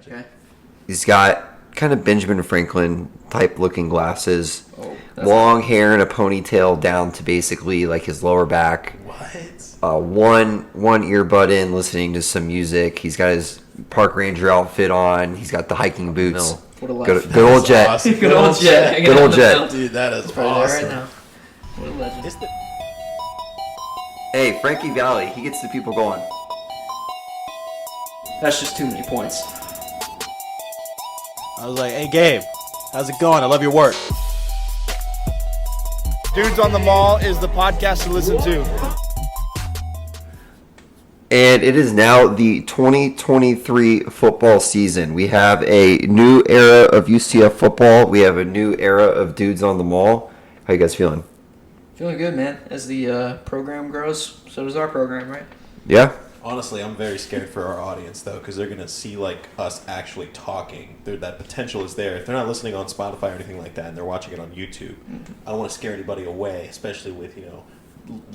Okay. He's got kind of Benjamin Franklin type looking glasses, That's long hair and a ponytail down to basically like his lower back. What? One earbud in, listening to some music. He's got his park ranger outfit on. He's got the hiking boots. What a life. Good old Jet. Awesome. Good old Jet. Good old Jet. Dude, that is Right awesome. now. What a legend. Hey, Frankie Valley, he gets the people going. That's just too many points. I was like, hey, Gabe, how's it going? I love your work. Dudes on the Mall is the podcast to listen to. And it is now the 2023 football season. We have a new era of UCF football. We have a new era of Dudes on the Mall. How you guys feeling? Feeling good, man. As the program grows, so does our program, right? Yeah? Honestly, I'm very scared for our audience, though, because they're going to see, like, us actually talking. That potential is there. If they're not listening on Spotify or anything like that, and they're watching it on YouTube, I don't want to scare anybody away, especially with,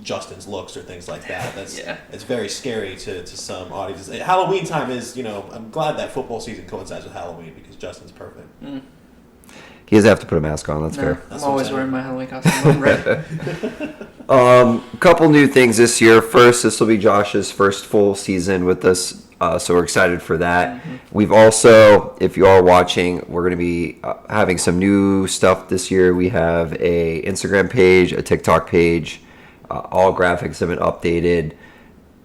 Justin's looks or things like that. It's very scary to some audiences. Halloween time is, I'm glad that football season coincides with Halloween, because Justin's perfect. He doesn't have to put a mask on, that's fair. I'm always wearing my Halloween costume. Right? A couple new things this year. First, this will be Josh's first full season with us, so we're excited for that. We've also, if you are watching, we're going to be having some new stuff this year. We have a Instagram page, a TikTok page. All graphics have been updated.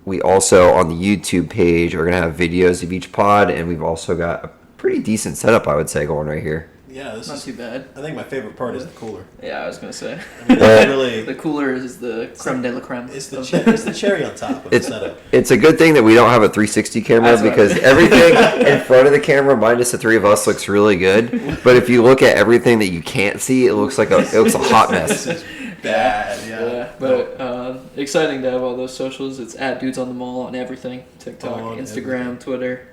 We also, on the YouTube page, are going to have videos of each pod, and we've also got a pretty decent setup, I would say, going right here. Yeah, this Not is too bad. I think my favorite part is the cooler. Yeah, I was gonna say. I mean, that's really The cooler is the creme de la creme. it's the cherry on top of the setup. It's a good thing that we don't have a 360 camera That's what I because was- everything in front of the camera, minus the three of us, looks really good. But if you look at everything that you can't see, it looks a hot mess. Bad, Yeah, but exciting to have all those socials. It's at Dudes on the Mall on everything: TikTok, On Instagram, everything. Twitter.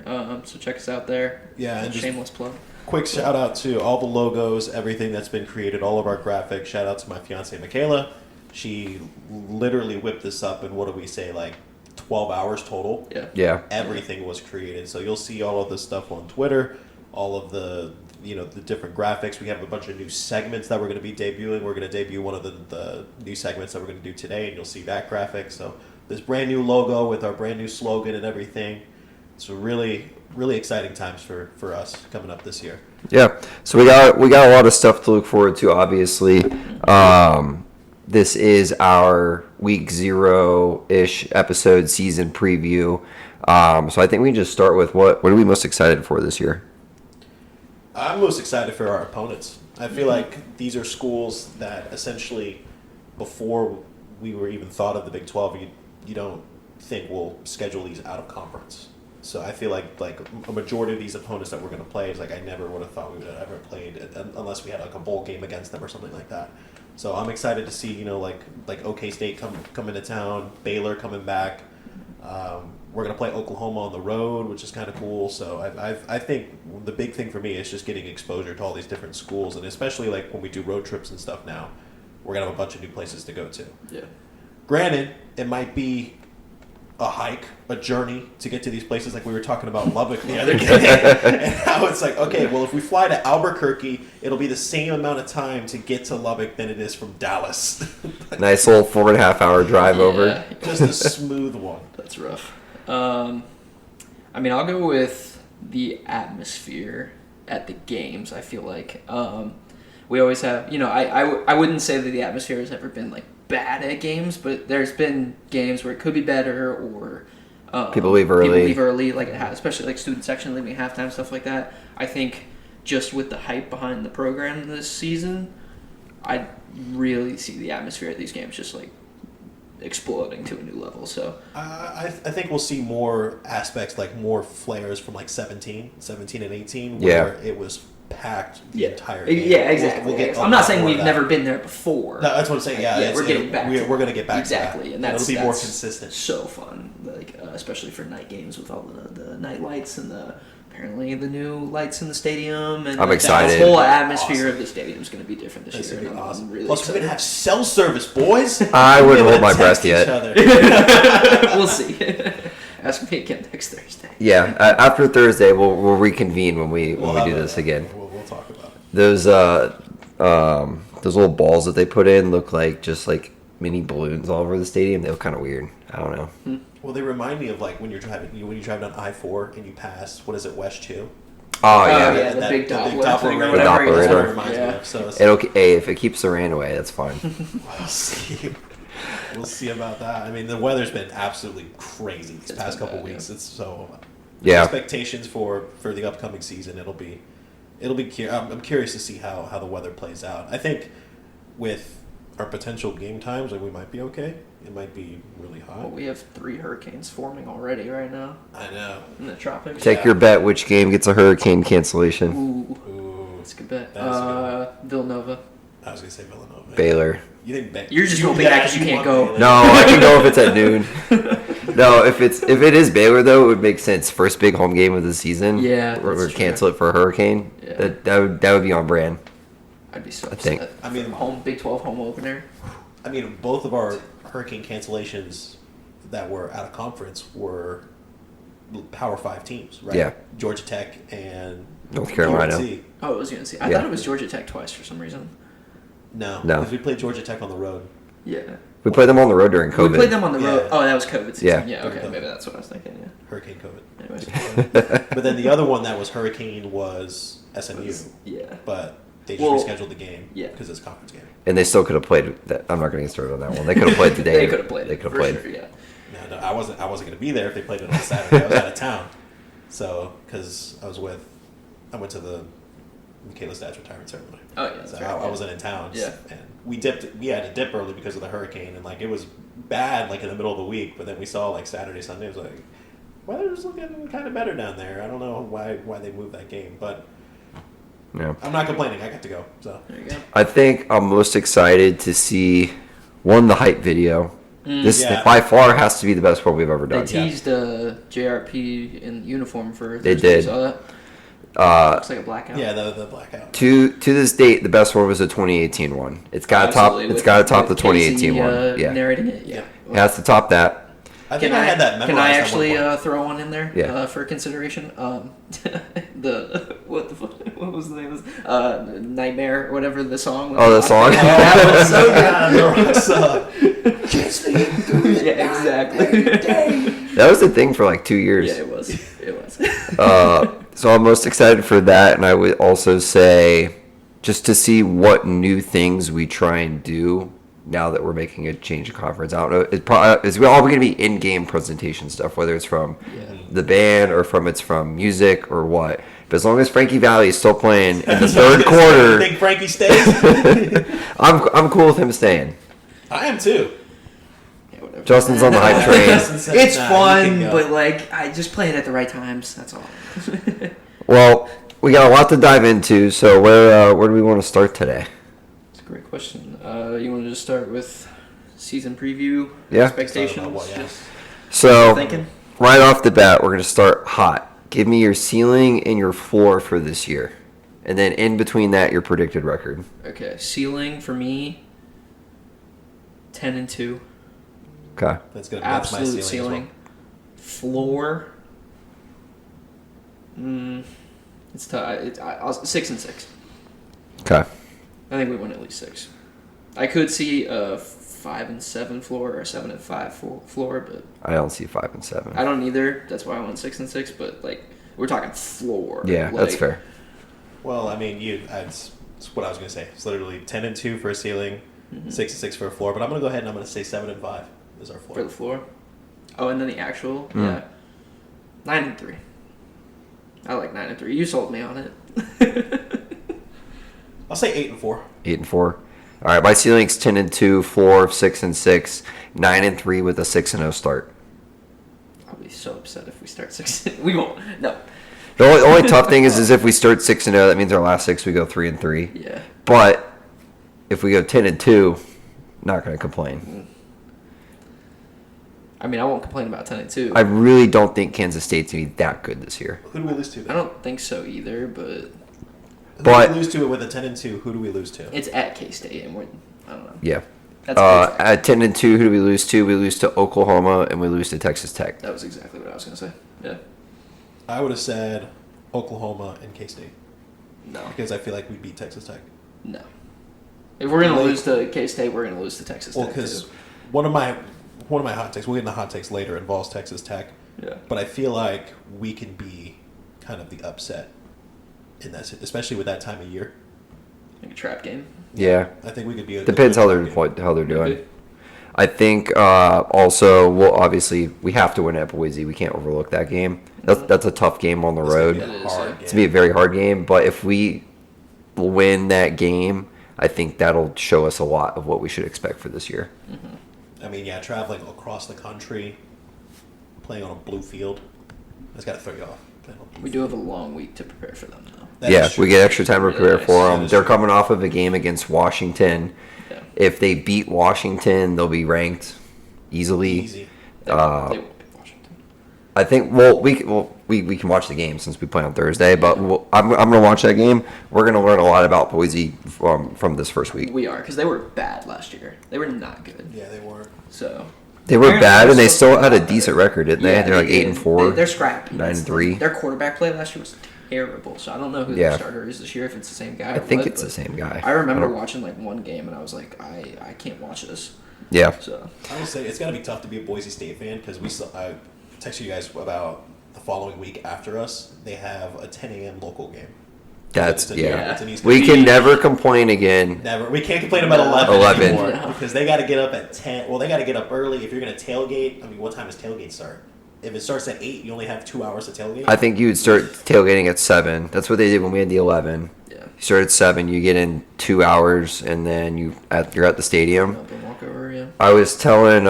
So check us out there. Yeah, and just Shameless plug. quick shout out to all the logos, everything that's been created, all of our graphics. Shout out to my fiance Michaela. She literally whipped this up in, what do we say, like 12 hours total. Yeah. Yeah. Everything was created. So you'll see all of this stuff on Twitter, all of the the different graphics. We have a bunch of new segments that we're going to be debuting. We're going to debut one of the new segments that we're going to do today, and you'll see that graphic. So this brand new logo with our brand new slogan and everything. It's really, really exciting times for us coming up this year. Yeah. So we got a lot of stuff to look forward to, obviously. This is our week 0-ish episode season preview. So I think we can just start with what are we most excited for this year? I'm most excited for our opponents. I feel like these are schools that essentially, before we were even thought of the Big 12, you don't think we'll schedule these out of conference. So I feel like a majority of these opponents that we're going to play is I never would have thought we would have ever played unless we had a bowl game against them or something like that. So I'm excited to see like OK State come into town, Baylor coming back. We're going to play Oklahoma on the road, which is kind of cool. So I think the big thing for me is just getting exposure to all these different schools, and especially when we do road trips and stuff now, we're going to have a bunch of new places to go to. Yeah. Granted, it might be a hike, a journey to get to these places, like we were talking about Lubbock the other day. And how it's okay, well, if we fly to Albuquerque, it'll be the same amount of time to get to Lubbock than it is from Dallas. Nice little 4.5 hour drive over. Yeah. Just a smooth one. That's rough. I'll go with the atmosphere at the games. I feel like we always have, I wouldn't say that the atmosphere has ever been bad at games, but there's been games where it could be better, or People leave early. like it has, especially student section leaving at halftime, stuff like that. I think just with the hype behind the program this season, I really see the atmosphere at these games just exploding to a new level. So I think we'll see more aspects, more flares from 17 and 18, Yeah. where it was packed the entire game. Yeah, exactly. We'll get a I'm not lot saying more we've of that. never been there before. No, that's what I'm saying. Yeah, we're getting back. We're going to get back exactly, to that. and that's it'll be more consistent. So fun, especially for night games with all the night lights and apparently the new lights in the stadium, and I'm excited. The whole atmosphere of the stadium is going to be different this That's year. going to be and I'm awesome. really Plus, we're excited. going to have cell service, boys. I We'll wouldn't be hold able to my text breath each yet. other. We'll see. Ask me again next Thursday. Yeah, after Thursday, we'll reconvene when we We'll do have this a- again. We'll talk about it. Those little balls that they put in look like just like mini balloons all over the stadium. They look kind of weird. I don't know. Well, they remind me of like when you're driving down I-4 and you pass, what is it, West 2? Oh yeah. yeah, the big Doppler thing or radar. whatever. The Doppler That's what it radar. reminds me Yeah. of. So it's- It'll, hey, if it keeps the rain away, that's fine. we'll see. We'll see about that. I mean, the weather's been absolutely crazy these It's past been couple bad, weeks. yeah. It's so Yeah. expectations for the upcoming season. It'll be. I'm curious to see how the weather plays out. I think with our potential game times, like we might be okay. It might be really hot. Well, we have 3 hurricanes forming already right now I know. in the tropics. Take your bet. Which game gets a hurricane cancellation? Ooh, Ooh, that's a good bet. That is a Villanova. I was gonna say Villanova. Baylor. You think You're just hoping that 'cause you can't want go. Baylor. No, I can go if it's at noon. No, if it is Baylor though, it would make sense. First big home game of the season. Yeah, we're that's cancel it for a hurricane. Yeah. That would be on brand. I'd be so I think. upset. I mean- home Big 12 home opener. I mean, both of our hurricane cancellations that were out of conference were Power 5 teams, right? Yeah. Georgia Tech and North Carolina. UNC. Oh, it was UNC. I Yeah. thought it was Georgia Tech twice for some reason. No, No. because we played Georgia Tech on the road. Yeah. We played them on the road during COVID. We played them on the road. Yeah. Oh, that was COVID season. Yeah. Yeah. Okay. COVID. Maybe that's what I was thinking. Yeah. Hurricane COVID. Anyways. But then the other one that was hurricane was SMU, Yeah. but they just Well, rescheduled the game yeah. because it's a conference game. And they still could have played that. I'm not going to get started on that one. They could have played today. They could have played. They it, could have for played. Sure, yeah. No, I wasn't going to be there if they played it on Saturday. I was out of town, so because I went to the Michaela's dad's retirement ceremony. Oh yeah. That's So right, I yeah. wasn't in town. Yeah. And we had to dip early because of the hurricane, and like it was bad like in the middle of the week. But then we saw like Saturday, Sunday. It was like weather's looking kind of better down there. I don't know why they moved that game, but Yeah. I'm not complaining. I got to go. So There you go. I think I'm most excited to see the hype video. This Yeah. by far has to be the best one we've ever They done. teased JRP in uniform for. They Thursday. did. Saw that? Looks like a blackout. yeah, the blackout. To this date, the best one was the 2018 one. It's got to top. Absolutely, It's with- got to top the with 2018 Casey, one. Yeah, Narrating it. Yeah. it has to top that. I think I had that memorized. Can I at one actually point. throw one in there Yeah. for consideration? What the fuck? What was the name of this? Nightmare or whatever the song was. Oh, the song? That was so Yeah, the Rocks, good. Yeah, exactly. That was the thing for like 2 years. Yeah, it was. It was. So I'm most excited for that, and I would also say just to see what new things we try and do now that we're making a change of conference. I don't know. It's all going to be in-game presentation stuff, whether it's from the band or from music or what. But as long as Frankie Valli is still playing in the third You quarter, think Frankie stays? I'm cool with him staying. I am too. Yeah, whatever. Justin's on the hype train. Justin said, It's "Nah, you fun, can go." but like I just play it at the right times. That's all. Well, we got a lot to dive into, so where do we want to start today? It's a great question. You want to just start with season preview? Yeah. Expectations. Talk about what, yeah. Just So, thinking. right off the bat, we're going to start hot. Give me your ceiling and your floor for this year. And then in between that, your predicted record. Okay, ceiling for me. 10-2. Okay. That's my Absolute ceiling. ceiling. Floor. It's tough. I'll 6-6. Okay. I think we win at least 6. I could see a 5-7 floor or a 7-5 floor, but I don't see 5 and 7. I don't either. That's why I went 6-6. But like we're talking floor. Yeah, that's Like, fair. Well, I mean, that's what I was going to say. It's literally 10-2 for a ceiling, 6-6 for a floor. But I'm going to go ahead and I'm going to say 7-5 is our For floor. the floor. Oh, and then the actual. Mm. Yeah. 9-3. I like 9-3. You sold me on it. I'll say 8-4. 8 and 4. All right, my ceiling's 10 and 2, floor 6 and 6, 9 and 3 with a 6-0 start. I'll be so upset if we start 6. We won't. No. The only tough thing is if we start 6 and 0, that means our last 6 we go 3 and 3. Yeah. But if we go 10 and 2, not going to complain. I mean, I won't complain about 10-2. I really don't think Kansas State's going to be that good this year. Who do we lose to? I Then? don't think so either, but Who but- do we lose to with a 10-2? Who do we lose to? it's at K-State, and I don't know. Yeah. That's a big At 10-2, who do we lose to? We lose to Oklahoma and we lose to Texas Tech. That was exactly what I was gonna say. Yeah. I would have said Oklahoma and K-State No. because I feel like we beat Texas Tech. No. If we're gonna Late- lose to K State, we're gonna lose to Texas Well, Tech because too. one of my hot takes, we'll get into hot takes later, involves Texas Tech. Yeah. But I feel like we can be kind of the upset in that, especially with that time of year. Like a trap game. Yeah. I think we could be. Depends a how good they're doing. Maybe. I think also, well, obviously, we have to win at Boise. We can't overlook that game. That's a tough game on the It's gonna road. be a It is, hard yeah. game. It's going to be a very hard game, but if we win that game, I think that'll show us a lot of what we should expect for this year. I mean, yeah, traveling across the country, playing on a blue field, that's got to throw you off. Playing on a blue We do have a long week to prepare for them though. That Yeah, is true. we get extra time to prepare Yes, for that them. is They're true. coming off of a game against Washington. Yeah. If they beat Washington, they'll be ranked easily. Easy. They, Uh, they won't beat Washington. I think. Well, we can watch the game since we play on Thursday. But I'm gonna watch that game. We're gonna learn a lot about Boise from this first week. We are, because they were bad last year. They were not good. Yeah, they were. So They were Apparently bad, they're and they supposed still to had a be decent better. record, didn't they? Yeah, They're like did. 8-4. They're scrappy. 9-3. Their quarterback play last year was terrible. So I don't know who Yeah. their starter is this year. If it's the same guy. I or think what, it's the but same guy. I remember don't- watching like one game, and I was like, I can't watch this. Yeah. So I would say it's got to be tough to be a Boise State fan because I texted you guys about the following week after us. They have a 10 a.m. local game. That's It's yeah. it's an East We Coast can game. never complain again. Never. We can't complain about 11, 11. anymore No. because they got to get up at 10. Well, they got to get up early. If you're going to tailgate, I mean, what time does tailgate start? If it starts at 8, you only have 2 hours to tailgate. I think you would start tailgating at 7. That's what they did when we had the 11. yeah. You start at 7. You get in 2 hours, and then you're at the stadium. Up and walk over. Yeah. I was telling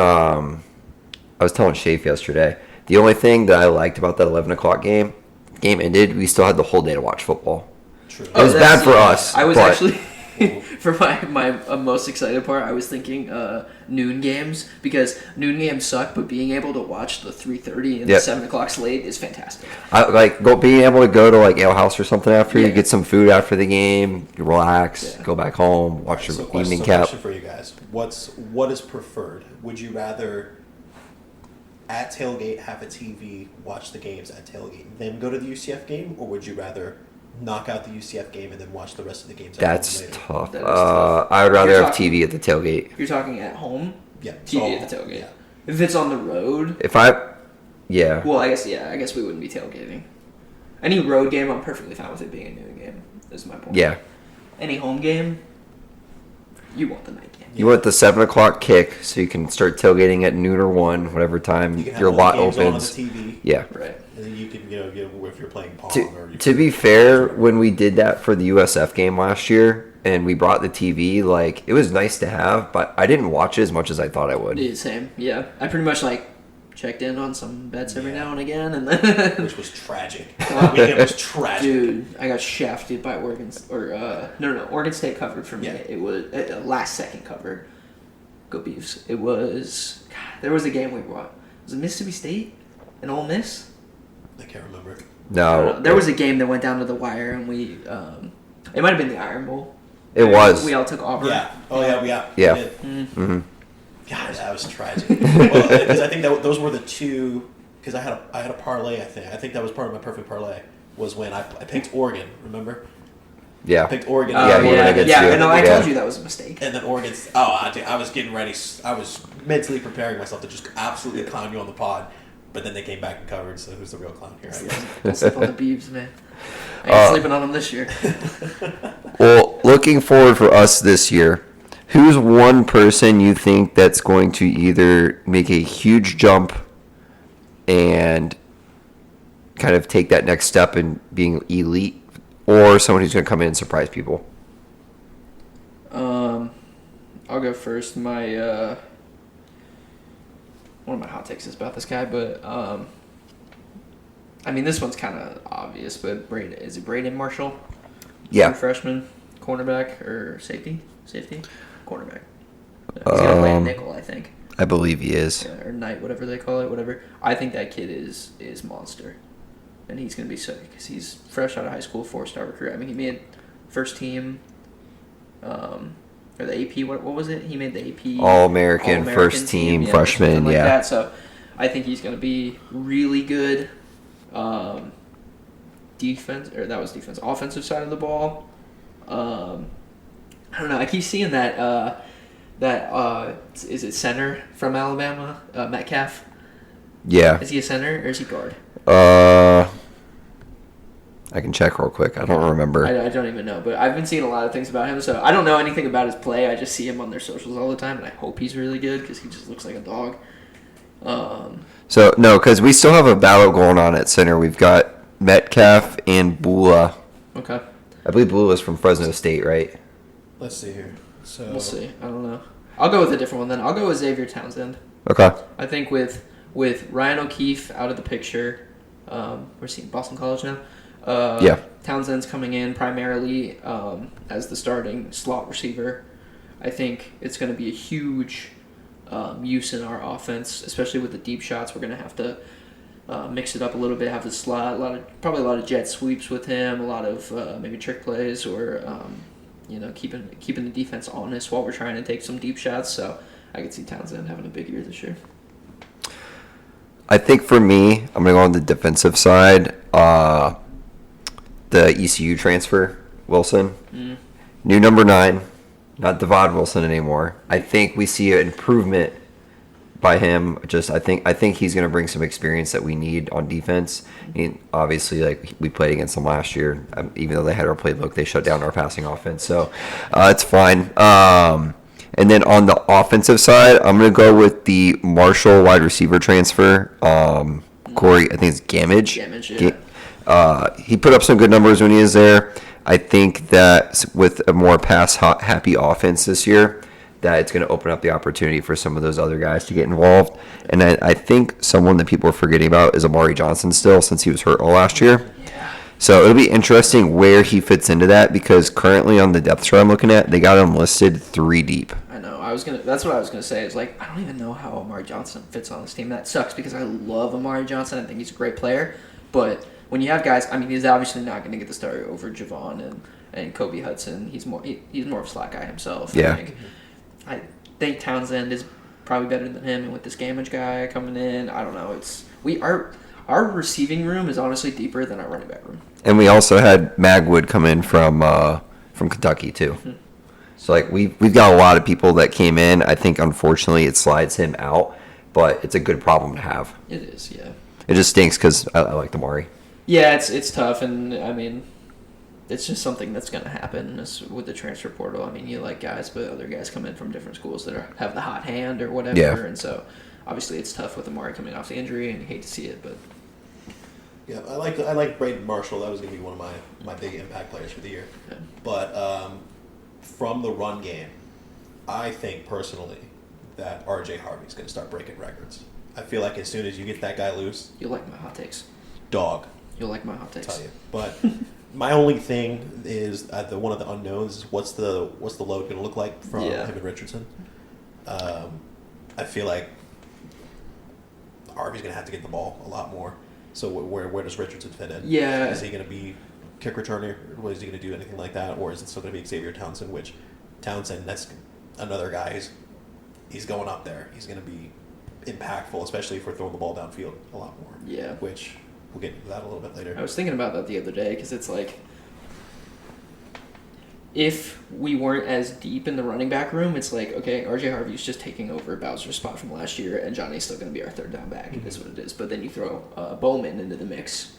Shafe yesterday. The only thing that I liked about that 11 o'clock game ended. We still had the whole day to watch football. True. It was that's- bad for us. I was but actually for my most excited part. I was thinking noon games because noon games suck, but being able to watch the 3:30 and Yep. the 7 o'clock slate is fantastic. I like being able to go to like Ale House or something after you Yeah. get some food after the game, you relax, Yeah. go back home, watch your evening cap. Question for you guys: what is preferred? Would you rather at tailgate have a TV, watch the games at tailgate, then go to the UCF game, or would you rather knock out the UCF game and then watch the rest of the games? At That's home later? tough. That is tough. I would rather You're have talking- TV at the tailgate. You're talking at home, Yeah. TV at the so- tailgate. yeah. If it's on the road, Yeah. well, I guess we wouldn't be tailgating. Any road game, I'm perfectly fine with it being a noon game. Is my point. Yeah. Any home game, you want the night game. You want the 7 o'clock kick so you can start tailgating at noon or 1, whatever time You can have your all lot the games on the opens. TV, Yeah. Right. and then you can if you're playing Pong To, or you to be fair, when we did that for the USF game last year and we brought the TV, like, it was nice to have, but I didn't watch it as much as I thought I would. Yeah, same. Yeah, I pretty much like checked in on some bets every Yeah. now and again, and then which was tragic. That weekend was tragic. dude, I got shafted by Oregon. Oregon State covered for me. Yeah. It was last second covered. Go Beavs! It was. God, there was a game we watched. Was it Mississippi State and Ole Miss? I can't remember. I don't know. No. There was a game that went down to the wire, and we. It might have been the Iron Bowl. It was. We all took Auburn. Yeah. Oh yeah. Yeah. Yeah. we did. Mhm. God, that was tragic. Well, because I think those were the two. Because I had a parlay. I think that was part of my perfect parlay. Was when I picked Oregon. Remember? Yeah. I picked Oregon. Yeah, yeah, we're yeah. gonna get yeah. to it. And I Yeah. told you that was a mistake. And then Oregon. I was getting ready. I was mentally preparing myself to just absolutely clown you on the pod. But then they came back and covered. So who's the real clown here? I guess. Don't sleep on the Beavs, man. I ain't sleeping on them this year. Well, looking forward for us this year, who's one person you think that's going to either make a huge jump and kind of take that next step in being elite, or someone who's going to come in and surprise people? I'll go first. My one of my hot takes is about this guy, but I mean this one's kind of obvious. But is it Braden Marshall? Yeah. True freshman, cornerback or safety? Safety, cornerback. He's gonna play nickel, I think, I believe he is. or night, whatever they call it, whatever. I think that kid is monster, and he's gonna be sick because he's fresh out of high school, 4-star recruit. I mean, he made first team. or the AP. What was it? He made the AP All-American first team or freshman, something like yeah. that. So I think he's going to be really good. Defense, or that was defense. Offensive side of the ball. I don't know. I keep seeing that. Is it center from Alabama? Metcalf. Yeah. Is he a center or is he guard? I can check real quick. I don't remember. I don't even know, but I've been seeing a lot of things about him, so I don't know anything about his play. I just see him on their socials all the time, and I hope he's really good because he just looks like a dog. So, no, because we still have a battle going on at center. We've got Metcalf and Bula. Okay, I believe Bula is from Fresno State, right? Let's see here. So we'll see. I don't know. I'll go with a different one then. I'll go with Xavier Townsend. Okay. I think with Ryan O'Keefe out of the picture, we're seeing Boston College now. Yeah. Townsend's coming in primarily as the starting slot receiver. I think it's going to be a huge use in our offense, especially with the deep shots. We're going to have to mix it up a little bit, have the slot, probably a lot of jet sweeps with him, a lot of maybe trick plays, or keeping the defense honest while we're trying to take some deep shots. So I could see Townsend having a big year this year. I think for me, I'm going to go on the defensive side. The ECU transfer, Wilson. New number 9, not Devon Wilson anymore. I think we see an improvement by him. I think he's going to bring some experience that we need on defense. And obviously, like we played against them last year, even though they had our playbook, they shut down our passing offense. So it's fine. And then on the offensive side, I'm going to go with the Marshall wide receiver transfer. Corey, I think it's Gamage. Gamage, yeah. He put up some good numbers when he was there. I think that with a more pass-happy offense this year, that it's going to open up the opportunity for some of those other guys to get involved. And I think someone that people are forgetting about is Amari Johnson still, since he was hurt all last year. Yeah. So it'll be interesting where he fits into that, because currently on the depth chart I'm looking at, they got him listed 3 deep. I know. That's what I was gonna say. It's like, I don't even know how Amari Johnson fits on this team. That sucks because I love Amari Johnson. I think he's a great player, but when you have guys, I mean, he's obviously not going to get the start over Javon and Kobe Hudson. He's more of a slot guy himself. Yeah. I think Townsend is probably better than him, and with this Gamage guy coming in, I don't know. Our receiving room is honestly deeper than our running back room. And we also had Magwood come in from Kentucky too. Mm-hmm. So like we've got a lot of people that came in. I think unfortunately it slides him out, but it's a good problem to have. It is, yeah. It just stinks because I like Amari. Yeah, it's tough, and I mean, it's just something that's going to happen with the transfer portal. I mean, you like guys, but other guys come in from different schools that have the hot hand or whatever, Yeah. and so obviously it's tough with Amari coming off the injury, and you hate to see it, but yeah, I like Braden Marshall. That was going to be one of my big impact players for the year. yeah. But from the run game, I think personally that RJ Harvey's going to start breaking records. I feel like as soon as you get that guy loose, You'll like my hot takes. dog. You'll like my hot takes. Tell you. But my only thing is one of the unknowns is what's the load going to look like from Yeah. him and Richardson. I feel like Harvey's going to have to get the ball a lot more. So where does Richardson fit in? Yeah. Is he going to be kick returner? Or is he going to do anything like that? Or is it still going to be Xavier Townsend? Which Townsend, that's another guy. He's going up there. He's going to be impactful, especially if we're throwing the ball downfield a lot more. Yeah. Which we'll get into that a little bit later. I was thinking about that the other day because it's like, if we weren't as deep in the running back room, it's like, okay, RJ Harvey's just taking over Bowser's spot from last year, and Johnny's still going to be our third down back. It is what it is. But then you throw Bowman into the mix.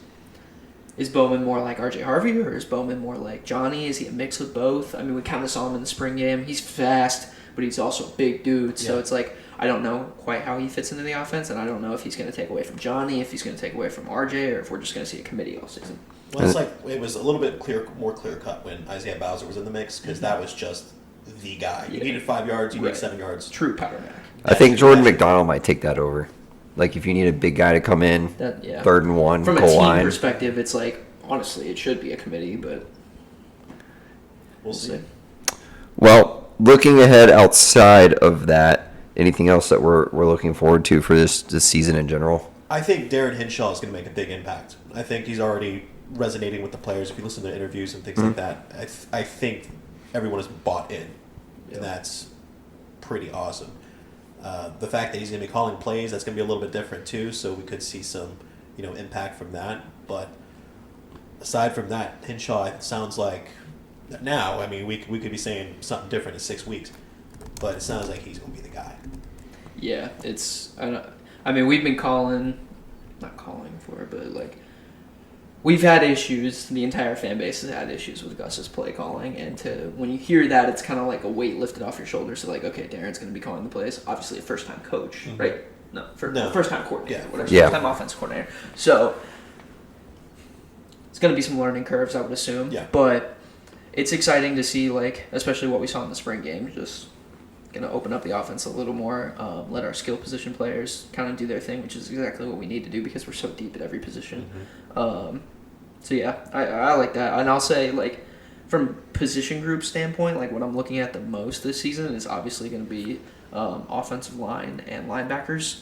Is Bowman more like RJ Harvey, or is Bowman more like Johnny? Is he a mix of both? I mean, we kind of saw him in the spring game. He's fast, but he's also a big dude. So Yeah. it's like, I don't know quite how he fits into the offense, and I don't know if he's going to take away from Johnny, if he's going to take away from RJ, or if we're just going to see a committee all season. Well, it's like it was a little bit more clear cut when Isaiah Bowser was in the mix because that was just the guy. You Yeah. needed 5 yards, you Right. needed 7 yards. True power back. I think Jordan McDonald might take that over. Like if you need a big guy to come in, That, yeah. 3rd and 1, From a goal team line. perspective, it's like, honestly, it should be a committee, but We'll see. Well, looking ahead outside of that, anything else that we're looking forward to for this season in general? I think Darren Hinshaw is going to make a big impact. I think he's already resonating with the players. If you listen to interviews and things like that, I think everyone is bought in. and that's pretty awesome. The fact that he's going to be calling plays, that's going to be a little bit different too, so we could see some, impact from that. But aside from that, Hinshaw, it sounds like now, I mean, we could be saying something different in 6 weeks, but it sounds like he's going to be the guy. Yeah, I mean, we've been not calling for it, but like, we've had issues. The entire fan base has had issues with Gus's play calling, and when you hear that, it's kind of like a weight lifted off your shoulders. So like, okay, Darren's going to be calling the plays. Obviously, a first time coach, right? No, first time coordinator, whatever. Yeah. First time offense coordinator. So it's going to be some learning curves, I would assume. Yeah. But it's exciting to see, like, especially what we saw in the spring game, just going to open up the offense a little more, let our skill position players kind of do their thing, which is exactly what we need to do because we're so deep at every position. So yeah, I like that. And I'll say, like, from position group standpoint, like, what I'm looking at the most this season is obviously going to be offensive line and linebackers.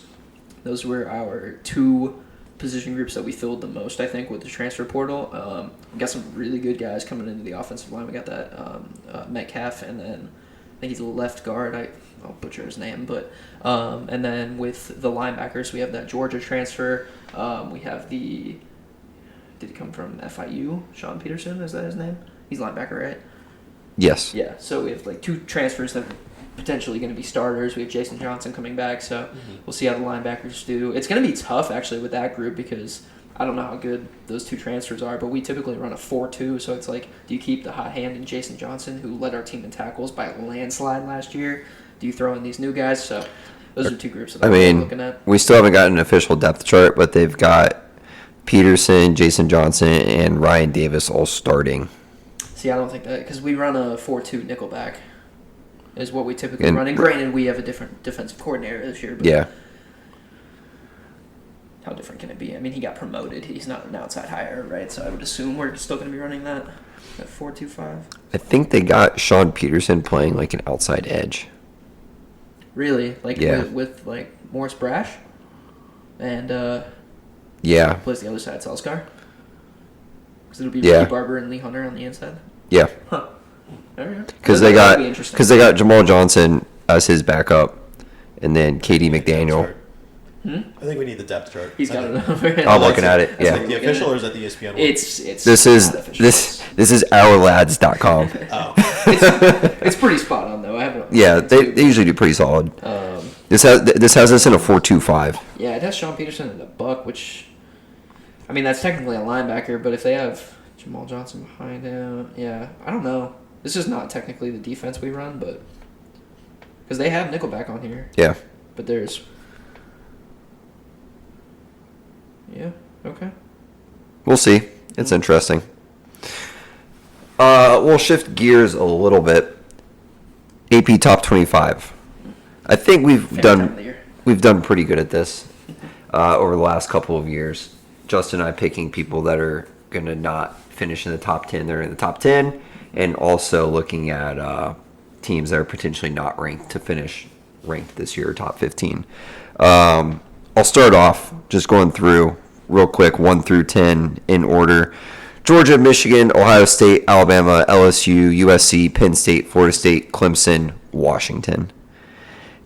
Those were our two position groups that we filled the most, I think, with the transfer portal. We got some really good guys coming into the offensive line. We got that Metcalf, and then I think he's a left guard. I'll butcher his name, but and then with the linebackers, we have that Georgia transfer. We have did he come from FIU? Sean Peterson, is that his name? He's linebacker, right? Yes. Yeah. So we have like two transfers that are potentially going to be starters. We have Jason Johnson coming back, so we'll see how the linebackers do. It's going to be tough actually with that group because I don't know how good those two transfers are, but we typically run a 4-2, so it's like, do you keep the hot hand in Jason Johnson, who led our team in tackles by a landslide last year? Do you throw in these new guys? So those are two groups that I'm looking at. We still haven't gotten an official depth chart, but they've got Peterson, Jason Johnson, and Ryan Davis all starting. See, I don't think that, because we run a 4-2 nickelback is what we typically run. And granted, we have a different defensive coordinator this year, but Yeah. how different can it be? I mean, he got promoted. He's not an outside hire, right? So I would assume we're still going to be running that 4-2-5. I think they got Sean Peterson playing like an outside edge. Really? Like Yeah. with like Morris Brash? And Yeah. plays the other side, Salskar? Because it'll be Yeah. Ricky Barber and Lee Hunter on the inside? Yeah. Huh. All right. Because That'd be interesting. they got Jamal Johnson as his backup, and then Katie McDaniel. I think we need the depth chart. He's got I it think- over. I'm looking at it. Is Yeah. it the official or is that the ESPN one? It's This is not official. this is ourlads.com. Oh. It's pretty spot on though. I haven't. Yeah, they usually do pretty solid. This has us in a 4-2-5. Yeah, it has Sean Peterson and a buck, which, I mean, that's technically a linebacker, but if they have Jamal Johnson behind him, yeah, I don't know. This is not technically the defense we run, but because they have nickelback on here, Yeah. but there's, yeah, okay. We'll see. It's interesting. We'll shift gears a little bit. AP Top 25. I think Favorite time of the year. we've done pretty good at this over the last couple of years. Justin and I picking people that are going to not finish in the top 10. They're in the top 10, and also looking at teams that are potentially not ranked to finish ranked this year, top 15. I'll start off just going through real quick 1 through 10 in order. Georgia, Michigan, Ohio State, Alabama, LSU, USC, Penn State, Florida State, Clemson, Washington.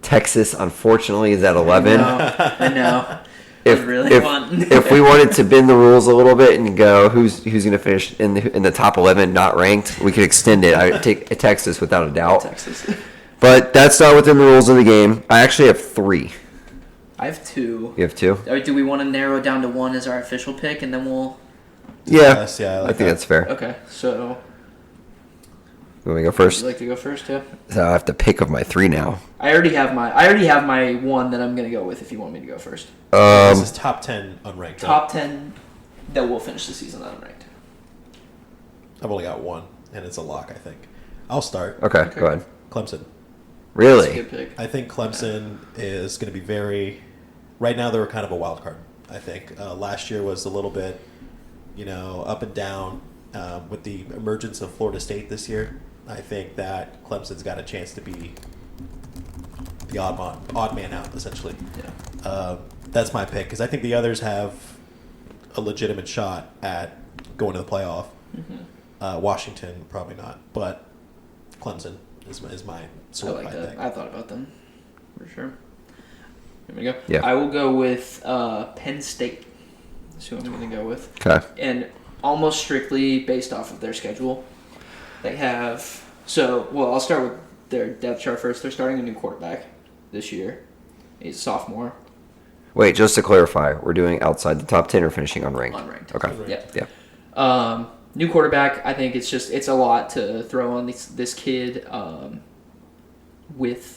Texas, unfortunately, is at 11. I know. If, I really want. if we wanted to bend the rules a little bit and go who's going to finish in the top 11 not ranked, we could extend it. I would take Texas without a doubt. Texas. But that's not within the rules of the game. I actually have 3. I have 2. You have 2? Or do we want to narrow it down to 1 as our official pick, and then we'll? Yeah. Yes, yeah, I I like think that. that's fair. Okay, so You want me to go would first? you like to go first, too? So I have to pick of my 3 now. I already have my 1 that I'm gonna go with. If you want me to go first, This is top 10 unranked. Right? top 10 that will finish the season unranked. I've only got 1, and it's a lock, I think. I'll start. Okay, Okay. go ahead. Clemson. That's a Really? good pick. I think Clemson is going to be very. Right now, they're kind of a wild card. I think last year was a little bit, up and down. With the emergence of Florida State this year, I think that Clemson's got a chance to be the odd man out, essentially. Yeah. That's my pick because I think the others have a legitimate shot at going to the playoff. Washington probably not, but Clemson Is my I solidified like that. pick. I thought about them for sure. Here we go. Yeah. I will go with Penn State. That's who I'm going to go with. Okay. And almost strictly based off of their schedule. They have I'll start with their depth chart first. They're starting a new quarterback this year. He's a sophomore, Wait, just to clarify, we're doing outside the top 10 or finishing unranked? unranked. Okay. Unranked. Yeah. New quarterback. I think it's a lot to throw on this kid with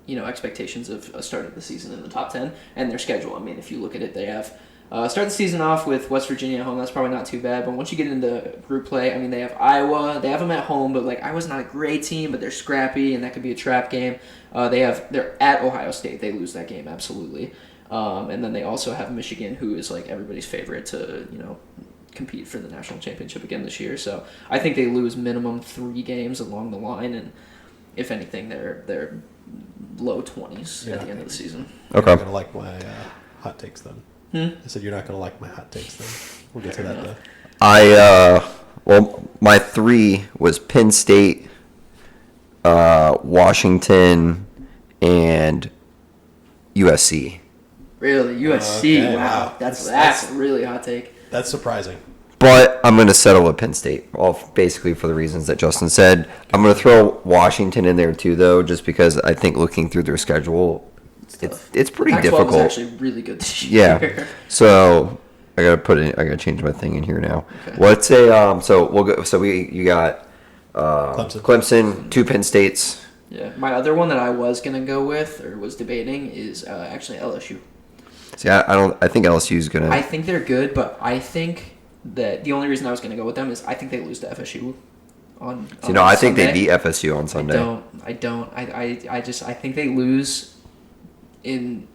expectations of a start of the season in the top 10 and their schedule. I mean, if you look at it, they have start the season off with West Virginia at home. That's probably not too bad. But once you get into group play, I mean, they have Iowa. They have them at home, but like Iowa's not a great team, but they're scrappy, and that could be a trap game. They're at Ohio State. They lose that game absolutely. And then they also have Michigan, who is like everybody's favorite to compete for the national championship again this year. So I think they lose minimum 3 games along the line, and if anything, they're low 20s at the end of the season. You're Okay. not gonna like my hot takes then. I said you're not gonna like my hot takes then. We'll get to that though. My 3 was Penn State, Washington, and USC. Really, USC? Okay, Wow, wow. that's That's- a really hot take. That's surprising. But I'm going to settle with Penn State, all basically for the reasons that Justin said. I'm going to throw Washington in there too, though, just because I think looking through their schedule, it's pretty Pac-12 difficult. is actually really good this year. Yeah. So I gotta change my thing in here now. Okay. What's a so we'll go. So you got Clemson. Clemson, 2 Penn States. Yeah. My other one that I was gonna go with or was debating is actually LSU. See, I think LSU's gonna. I think they're good, but I think that the only reason I was gonna go with them is I think they lose to FSU. On I think they Sunday. beat FSU on Sunday. I don't. I think they lose in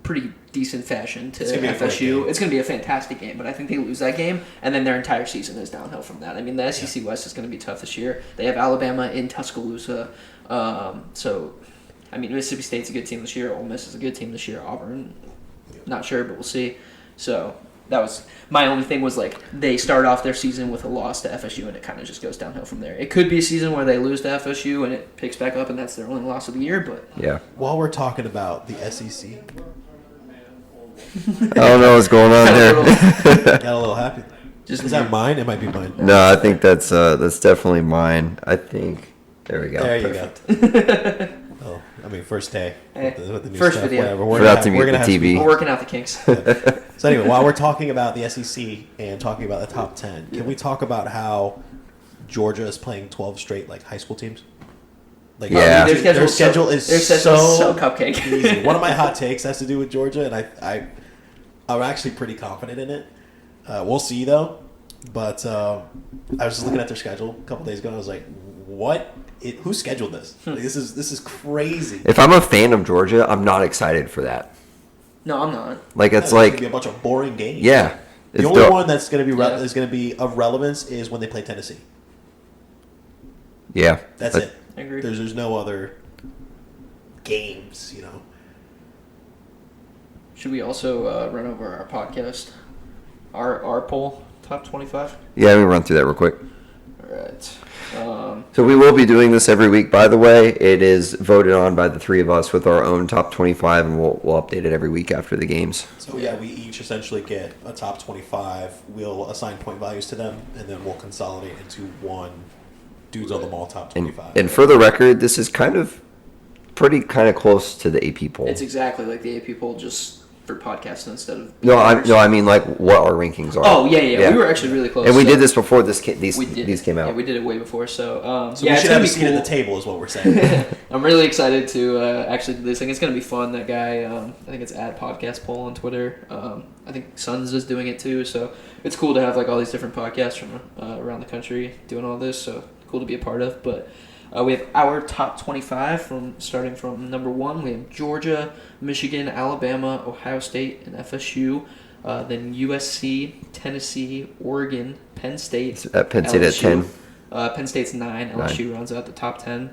pretty decent fashion to It's gonna be a great FSU. game. It's going to be a fantastic game, but I think they lose that game, and then their entire season is downhill from that. I mean, the SEC West is going to be tough this year. They have Alabama in Tuscaloosa, so I mean, Mississippi State's a good team this year. Ole Miss is a good team this year. Auburn, not sure, but we'll see. So that was my only thing was like they start off their season with a loss to FSU, and it kind of just goes downhill from there. It could be a season where they lose to FSU and it picks back up, and that's their only loss of the year, but. Yeah. While we're talking about the SEC, I don't know what's going on there. got a little happy. Just Is that mine? It might be mine. No, I think that's definitely mine. I think there we go. There you Perfect. go. Oh, I mean, first day Hey, with the new first stuff. video. Whatever. We're Forgot gonna to have- mute we're gonna the have TV. We're working out the kinks. So anyway, while we're talking about the SEC and talking about the top 10, can we talk about how Georgia is playing 12 straight like high school teams? Like Yeah. their schedule is their schedule's so cupcake. easy. One of my hot takes has to do with Georgia, and I'm actually pretty confident in it. We'll see though. But I was just looking at their schedule a couple days ago, and I was like, "What? Who scheduled this? Like, this is crazy." If I'm a fan of Georgia, I'm not excited for that. No, I'm not. Like it's It's gonna be like a bunch of boring games. yeah. The It's only the- one that's going to be Yeah. is going to be of relevance is when they play Tennessee. Yeah. That's But- it. I agree. There's no other games, you know. Should we also run over our podcast, our poll, top 25? Yeah, let me run through that real quick. All right. So we will be doing this every week, by the way. It is voted on by the 3 of us with our own top 25, and we'll update it every week after the games. So yeah, we each essentially get a top 25. We'll assign point values to them, and then we'll consolidate into one dudes on the mall top And, 25. and for the record, this is kind of close to the AP poll. It's exactly like the AP poll, just for podcasts instead of. I mean like what our rankings are. Oh yeah. We were actually really close. and we so did this before these We did. these came out. Yeah, we did it way before. So so yeah, we it's should gonna have a be seat cool. at the table, is what we're saying. I'm really excited to actually do this thing. It's going to be fun. That guy, I think it's @podcast poll on Twitter. I think Sons is doing it too. So it's cool to have like all these different podcasts from around the country doing all this. So cool to be a part of. But we have our top 25 starting from number 1. We have Georgia, Michigan, Alabama, Ohio State, and FSU. Then USC, Tennessee, Oregon, Penn State. At Penn State at LSU. 10. Penn State's 9. LSU rounds out the top 10.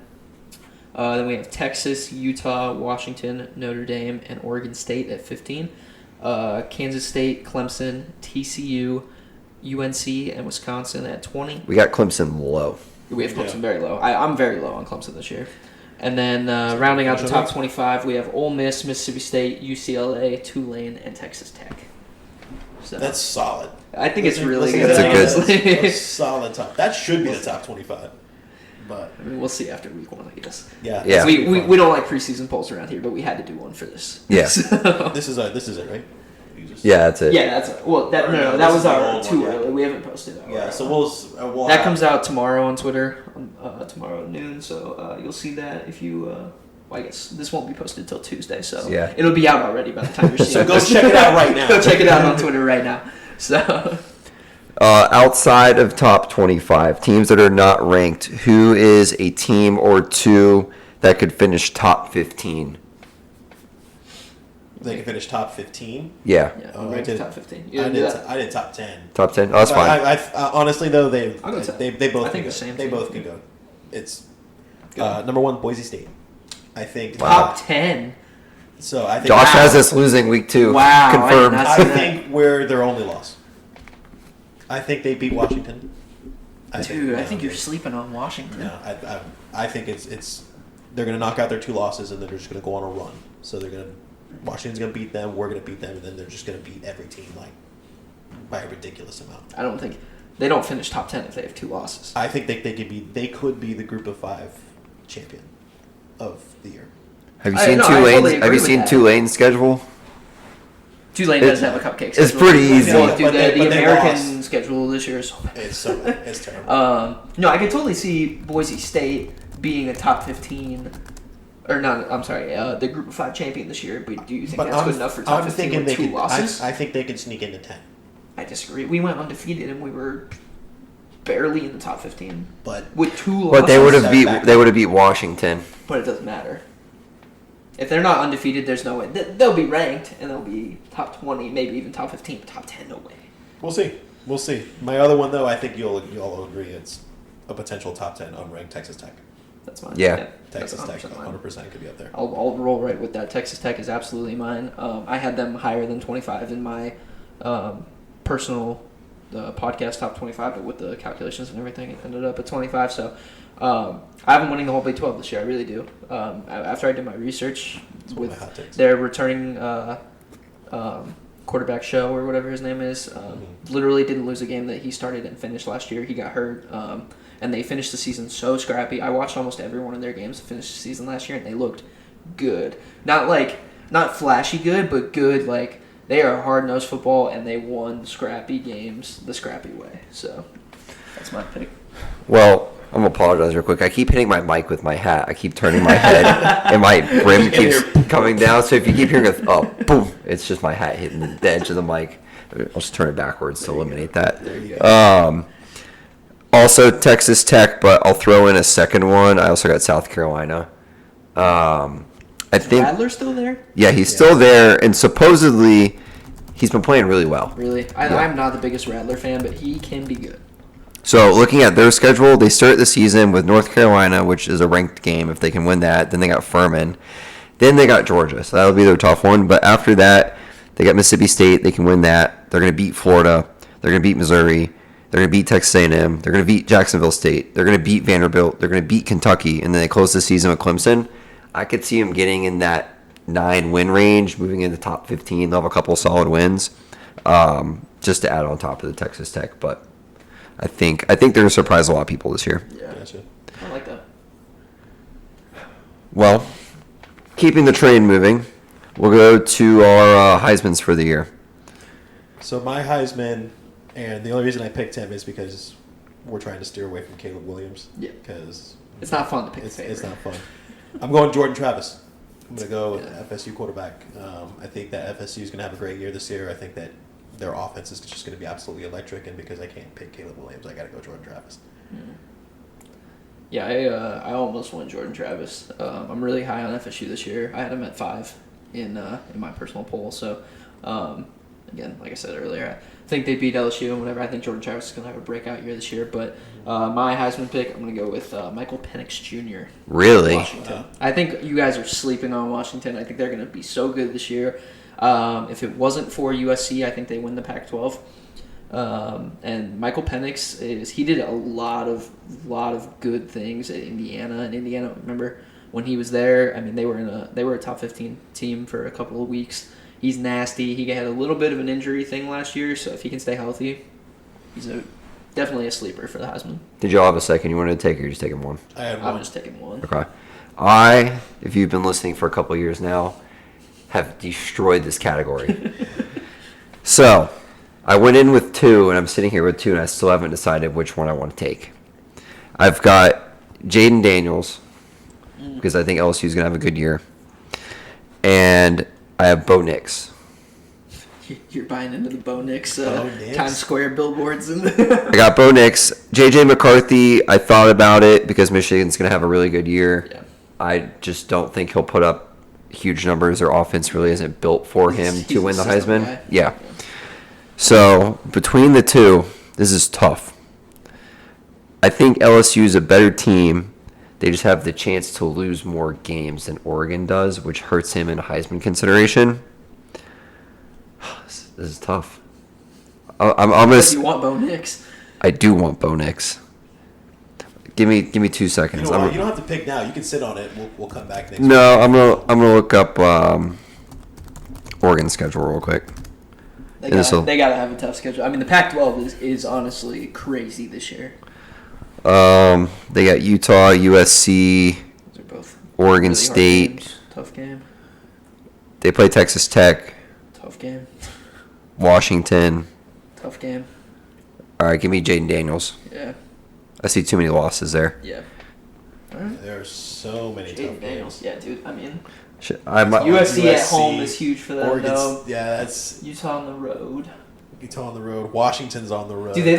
Then we have Texas, Utah, Washington, Notre Dame, and Oregon State at 15. Kansas State, Clemson, TCU, UNC, and Wisconsin at 20. We got Clemson low. We have Clemson Yeah. very low. I'm very low on Clemson this year. And then rounding out the top 25, we have Ole Miss, Mississippi State, UCLA, Tulane, and Texas Tech. So That's solid. I think it's really Listen good. to That's a that. good- honestly. A solid top. That should be the top 25. But I mean, we'll see after week 1, I guess. yeah, Yeah. We don't like preseason polls around here, but we had to do one for this. Yeah. So- This is it, right? You just- Yeah, that's it. yeah, that's well. That no, This that is was the our old too one, yeah. early. We haven't posted our. Yeah. So we'll that have- comes out tomorrow on Twitter, tomorrow at noon. So you'll see that if you. Well, I guess this won't be posted till Tuesday, so Yeah. it'll be out already by the time you're seeing. So go this. check it out right now. Go check it out on Twitter right now. So Outside of top 25, teams that are not ranked, who is a team or two that could finish top 15? They can finish top 15. Yeah. yeah, Oh, we I ranked did. top 15. You I didn't do did. that? I did top 10. Top 10? Oh, that's But fine. I honestly though they I'll go 10. they both I can think go. the same They thing. both can go. It's Good. number 1 Boise State. I think. Top 10. So I think. Josh has us losing week 2. Wow, I did Confirmed. not- I think we're their only loss. I think they beat Washington. Dude, I think you're sleeping on Washington. No, I think it's they're gonna knock out their 2 losses and then they're just gonna go on a run. So Washington's gonna beat them, we're gonna beat them, and then they're just gonna beat every team like by a ridiculous amount. I don't think they don't finish top 10 if they have 2 losses. I think they could be the Group of 5 champion of the year. Have you I- seen no, I Tulane's? totally Have agree you with seen that. Tulane's schedule? Tulane It- does have a cupcake. it's schedule. pretty easy. Well, dude, But the they American lost. schedule this year is so bad. It's terrible. No, I could totally see Boise State being a top 15, or not. I'm sorry, the Group of 5 champion this year. But do you think that's good enough for top 15 with 2 losses? I think they can sneak into 10. I disagree. We went undefeated and we were barely in the top 15 But with 2 losses. But they would have Step beat. back. They would have beat Washington. But it doesn't matter. If they're not undefeated, there's no way. They'll be ranked and they'll be top 20, maybe even top 15, but top 10, no way. we'll see. We'll see. My other one though, I think you'll all agree it's a potential top 10 unranked Texas Tech. That's mine. Yeah. that's Texas Tech 100% mine. 100% could be up there. I'll roll right with that. Texas Tech is absolutely mine. I had them higher than 25 in my personal podcast top 25, but with the calculations and everything, it ended up at 25. So I have them winning the whole Big 12 this year. I really do. After I did my research It's one of with my hot takes. their returning quarterback show or whatever his name is, literally didn't lose a game that he started and finished last year. He got hurt. And they finished the season so scrappy. I watched almost every one of their games to finish the season last year, and they looked good. Not flashy good, but good. Like, they are hard-nosed football, and they won scrappy games the scrappy way. So that's my pick. Well, I'm gonna apologize real quick. I keep hitting my mic with my hat. I keep turning my head, and my brim keeps coming down. So if you keep hearing a boom, it's just my hat hitting the edge of the mic. I'll just turn it backwards to eliminate that. There you go. Also Texas Tech, but I'll throw in a second one. I also got South Carolina. I think, Radler's still there? yeah, he's still there, and supposedly he's been playing really well. Really? Yeah. I'm not the biggest Radler fan, but he can be good. So looking at their schedule, they start the season with North Carolina, which is a ranked game if they can win that. Then they got Furman. Then they got Georgia, so that'll be their tough one. But after that, they got Mississippi State. They can win that. They're going to beat Florida. They're going to beat Missouri. They're going to beat Texas A&M. They're going to beat Jacksonville State. They're going to beat Vanderbilt. They're going to beat Kentucky. And then they close the season with Clemson. I could see them getting in that 9-win range, moving into top 15. They'll have a couple solid wins, just to add on top of the Texas Tech. But I think they're going to surprise a lot of people this year. Yeah. Gotcha. I like that. Well, keeping the train moving, we'll go to our Heismans for the year. So my Heisman, and the only reason I picked him is because we're trying to steer away from Caleb Williams. Yeah. Because It's not fun to pick a it's favorite. not fun. I'm going Jordan Travis. I'm going to go with Yeah. FSU quarterback. I think that FSU is going to have a great year this year. I think that their offense is just going to be absolutely electric, and because I can't pick Caleb Williams, I got to go Jordan Travis. Yeah, I almost went Jordan Travis. I'm really high on FSU this year. I had him at 5 in my personal poll. So, again, like I said earlier, I think they beat LSU and whatever. I think Jordan Travis is going to have a breakout year this year. But my Heisman pick, I'm going to go with Michael Penix Jr. Really? Washington. I think you guys are sleeping on Washington. I think they're going to be so good this year. If it wasn't for USC, I think they win the Pac-12. And Michael Penix he did a lot of good things at Indiana. And Indiana, remember when he was there? I mean, they were a top 15 team for a couple of weeks. He's nasty. He had a little bit of an injury thing last year, so if he can stay healthy, he's definitely a sleeper for the Heisman. Did y'all have a second you wanted to take, or you just taking one? I had I'm one. just taking one. Okay. If you've been listening for a couple of years now, have destroyed this category. So, I went in with 2, and I'm sitting here with 2, and I still haven't decided which one I want to take. I've got Jaden Daniels, because I think LSU is going to have a good year. And I have Bo Nix. You're buying into the Bo Nix, Bo Nix. Times Square billboards. I got Bo Nix. JJ McCarthy, I thought about it because Michigan's going to have a really good year. Yeah. I just don't think he'll put up huge numbers. Their offense really isn't built for him He's to win a the system Heisman. guy. Yeah. So, between the two, this is tough. I think LSU is a better team. They just have the chance to lose more games than Oregon does, which hurts him in Heisman consideration. This is tough. I'm gonna. You want Bo Nix? I do want Bo Nix. Give me 2 You seconds. know what? You don't have to pick now. You can sit on it. We'll come back next week. No, I'm gonna look up Oregon schedule real quick. They This'll- gotta have a tough schedule. I mean, the Pac-12 is honestly crazy this year. They got Utah, USC, Those are both Oregon really hard State. games. Tough game. They play Texas Tech, Tough game. Washington. Tough game. All right, give me Jaden Daniels. Yeah. I see too many losses there. Yeah. All right. There are so many tough Jaden Daniels. games. Yeah, dude. I mean, Shit, I might, USC at USC, home is huge for them, Oregon's, though. yeah, that's Utah on the road. Utah on the road. Washington's on the road. Do they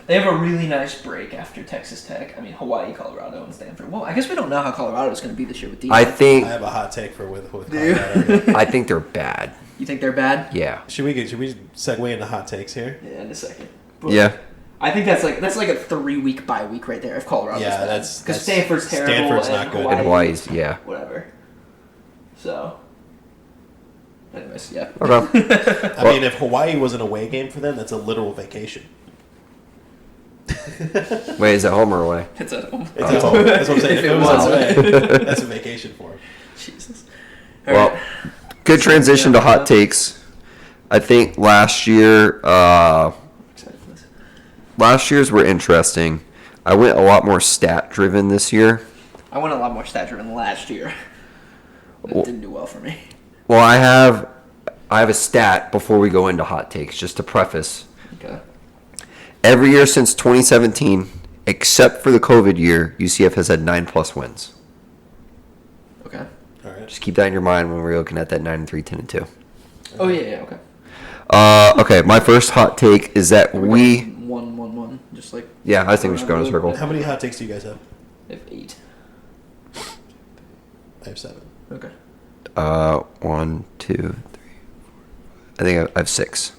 They have a really nice break after Texas Tech. I mean, Hawaii, Colorado, and Stanford. Well, I guess we don't know how Colorado's going to be this year with Deion. I I think have a hot take for with Do you? Colorado. I think they're bad. You think they're bad? Yeah. Should we segue into hot takes here? Yeah, in a second. But Yeah. I think that's like a 3-week bye week right there if Colorado's Yeah, bad. that's- because that's- Stanford's terrible. Stanford's and not good. Hawaii, And Hawaii's, yeah. whatever. So, anyways, yeah. Okay. I mean, if Hawaii was an away game for them, that's a literal vacation. Wait, is it home or away? It's at home. It's at home. That's what I'm saying. If If it it was was. away, that's a vacation for them. Jesus. Well, Alright. good transition to hot takes. I think last year's Excited for this. last year's were interesting. I went a lot more stat driven this year. I went a lot more stat driven last year. It Well- didn't do well for me. Well, I have a stat before we go into hot takes, just to preface. Okay. Every year since 2017, except for the COVID year, UCF has had 9+ wins. Okay. All right. Just keep that in your mind when we're looking at that 9-3, 10-2. Oh yeah. Okay. Okay, my first hot take is that Are we. going 1-1-1, just like. Yeah, I think we should go in a circle. How many hot takes do you guys have? I have 8. I have 7. Okay. 1, 2, 3, 4. I think I have 6.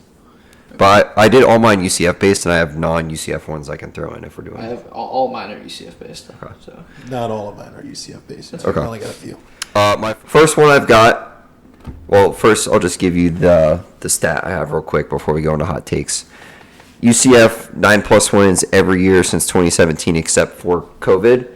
But I did all mine UCF based, and I have non-UCF ones I can throw in if we're doing I it. have all mine are UCF based. Okay. So Not all of mine are UCF based. Okay. I only got a few. My first one I've got. Well, first I'll just give you the stat I have real quick before we go into hot takes. UCF 9+ wins every year since 2017, except for COVID.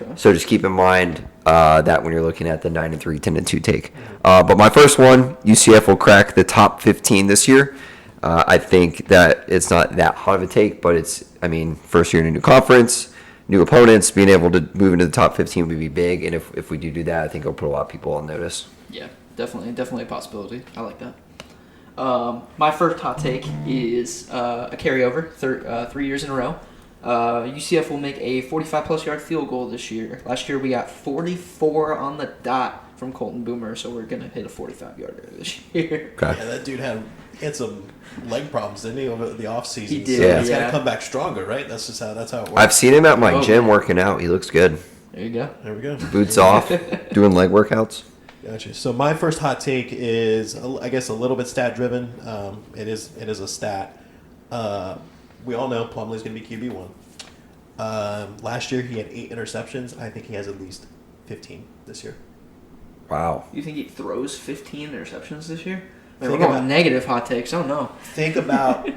okay. So just keep in mind that when you're looking at the 9-3, 10-2 take. But my first one, UCF will crack the top 15 this year. I think that it's not that hot of a take, but first year in a new conference, new opponents, being able to move into the top 15 would be big. And if we do that, I think it'll put a lot of people on notice. Yeah, definitely a possibility. I like that. My first hot take is a carryover, 3 years in a row. UCF will make a 45+ yard field goal this year. Last year we got 44 on the dot from Colton Boomer, so we're gonna hit a 45-yarder this year. Okay. Yeah, that dude had some leg problems, didn't he, over the offseason? He did, So he's got yeah. to come back stronger, right? That's how it works. I've seen him at my Oh, gym man. working out. He looks good. There you go. There we go. Boots off, doing leg workouts. Gotcha. So my first hot take is, I guess, a little bit stat driven. It is a stat. We all know Plumlee's going to be QB1. Last year he had 8 interceptions. I think he has at least 15 this year. Wow. You think he throws 15 interceptions this year? We're Think going about negative hot takes. Oh no. think about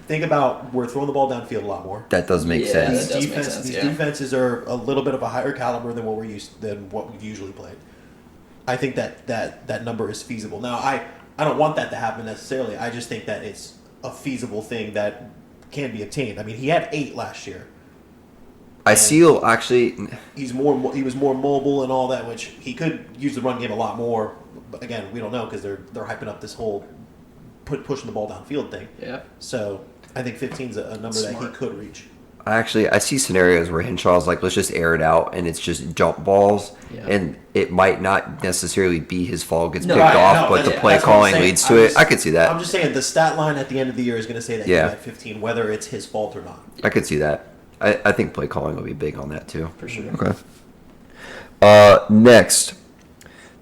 think about we're throwing the ball downfield a lot more. That does make Yeah, sense. that does make sense, These yeah. defenses are a little bit of a higher caliber than what we've usually played. I think that number is feasible. Now, I don't want that to happen necessarily. I just think that it's a feasible thing that can be obtained. I mean, he had 8 last year. I see. Actually, He was more mobile and all that, which he could use the run game a lot more. But again, we don't know because they're hyping up this whole pushing the ball downfield thing. Yeah. So I think 15 is a number that he Smart. could reach. I see scenarios where Henshaw's like, let's just air it out, and it's just jump balls, Yeah. and it might not necessarily be his fault gets No, picked right, off, no, but the that's- play that's what I'm calling saying. leads to it. I could see that. I'm just saying the stat line at the end of the year is going to say that Yeah. he had 15, whether it's his fault or not. I could see that. I think play calling will be big on that too. For sure. Okay. Next,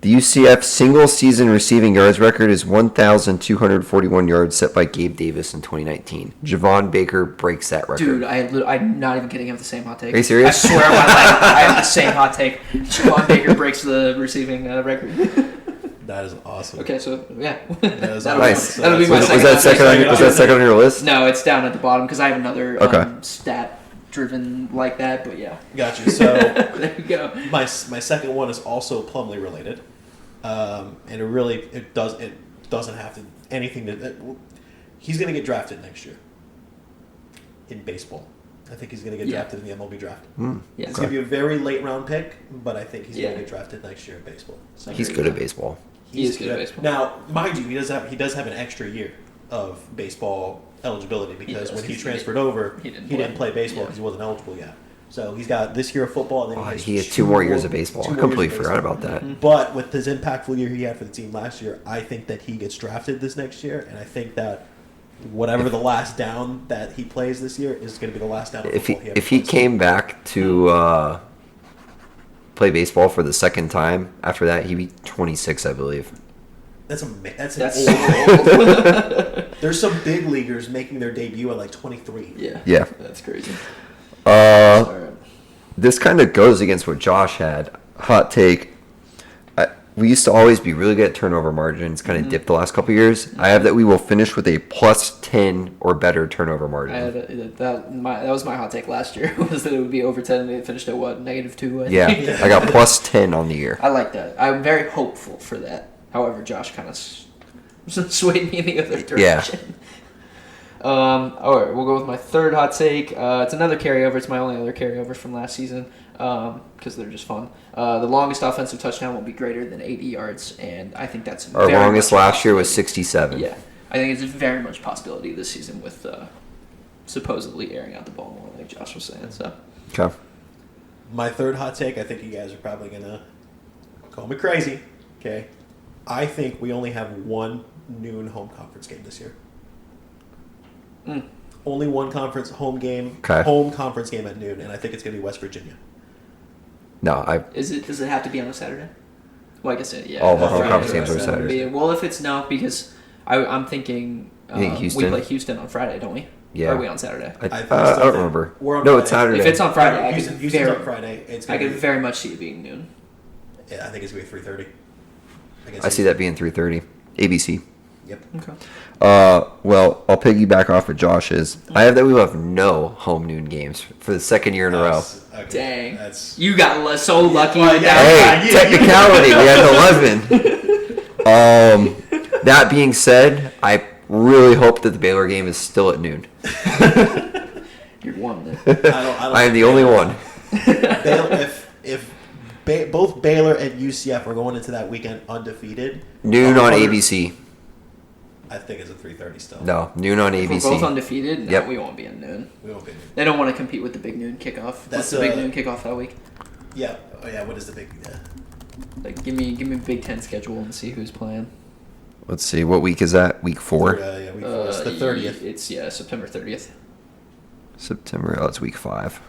the UCF single season receiving yards record is 1,241 yards set by Gabe Davis in 2019. Javon Baker breaks that record. Dude, I'm not even kidding. I have the same hot take. Are you serious? I swear on my life, I have the same hot take. Javon Baker breaks the receiving record. That is awesome. Okay, so yeah, is that'll, Nice. that'll be my Was second. that hot second? take. Was that second on your list? No, it's down at the bottom because I have another Okay. stat-driven like that. But yeah, Got you. So there you go. my second one is also Plumlee related, and it doesn't have to anything to. He's going to get drafted next year in baseball. I think he's going to get Yeah. drafted in the MLB draft. Yeah, It's going to be a very late round pick, but I think he's Yeah. going to get drafted next year in baseball. So He's good at baseball. He is good at baseball. Now, mind you, he does have an extra year of baseball eligibility because does, when he 'cause transferred over, he he didn't didn't play. play baseball Yeah. because he wasn't eligible yet. So he's got this year of football, and then Oh, has he had 2 more years of baseball. two I more completely years of forgot baseball. about that. Mm-hmm. But with his impactful year he had for the team last year, I think that he gets drafted this next year, and I think that whatever the last down that he plays this year is going to be the last down of If he football if he ever plays. came back to play baseball for the second time after that, he'd be 26, I believe. That's That's an so old. old. There's some big leaguers making their debut at like 23. Yeah. Yeah. That's crazy. Uh, All right. this kind of goes against what Josh had. Hot take. We used to always be really good at turnover margins, kind of dipped the last couple years. I have that we will finish with a plus 10 or better turnover margin. I had that was my hot take last year was that it would be over 10 and they finished at what -2. I Yeah, think. I got plus 10 on the year. I like that. I'm very hopeful for that. However, Josh kind of swayed me in the other direction. All right, we'll go with my third hot take. It's another carryover. It's my only other carryover from last season because they're just fun. The longest offensive touchdown will be greater than 80 yards, and I think that's Our very longest much a last year was possibility. 67. Yeah, I think it's very much a possibility this season with supposedly airing out the ball more, like Josh was saying. So Okay. My third hot take, I think you guys are probably going to call me crazy. Okay. I think we only have one noon home conference game this year. Only one conference home game, Okay. home conference game at noon, and I think it's going to be West Virginia. No, does it have to be on a Saturday? Well, I guess yeah. All of our home Friday, conference games are Saturday. Saturdays. Yeah, well, if it's no, because I'm thinking You think we Houston? play Houston on Friday, don't we? Yeah. Or are we on Saturday? I still don't think remember. we're on No, it's Friday. Saturday. If it's on Friday, I Houston's could very, on Friday. It's I gonna could be, very much see it being noon. yeah, I think it's going to be 3:30. I see that being 3:30. ABC. Yep. Okay. Well, I'll piggyback off of Josh's. I have that we will have no home noon games for the second year in a row. Okay. Dang. That's You got so lucky well, with yeah. that. Hey, technicality, we had 11. That being said, I really hope that the Baylor game is still at noon. You're one then. I don't I am the only one. if both Baylor and UCF are going into that weekend undefeated, Noon on other- ABC. I think it's a 3:30 still. No, noon on If we're both ABC. undefeated, no, Yep. we won't be in noon. We won't be. They don't want to compete with the big noon kickoff. What's That's, the big uh, noon kickoff that week? Yeah. Oh yeah. What is the big? Like, give me Big Ten schedule and see who's playing. Let's see, what week is that? Week 4? Yeah, week 4. It's the 30th. It's September 30th. September. Oh, it's week 5.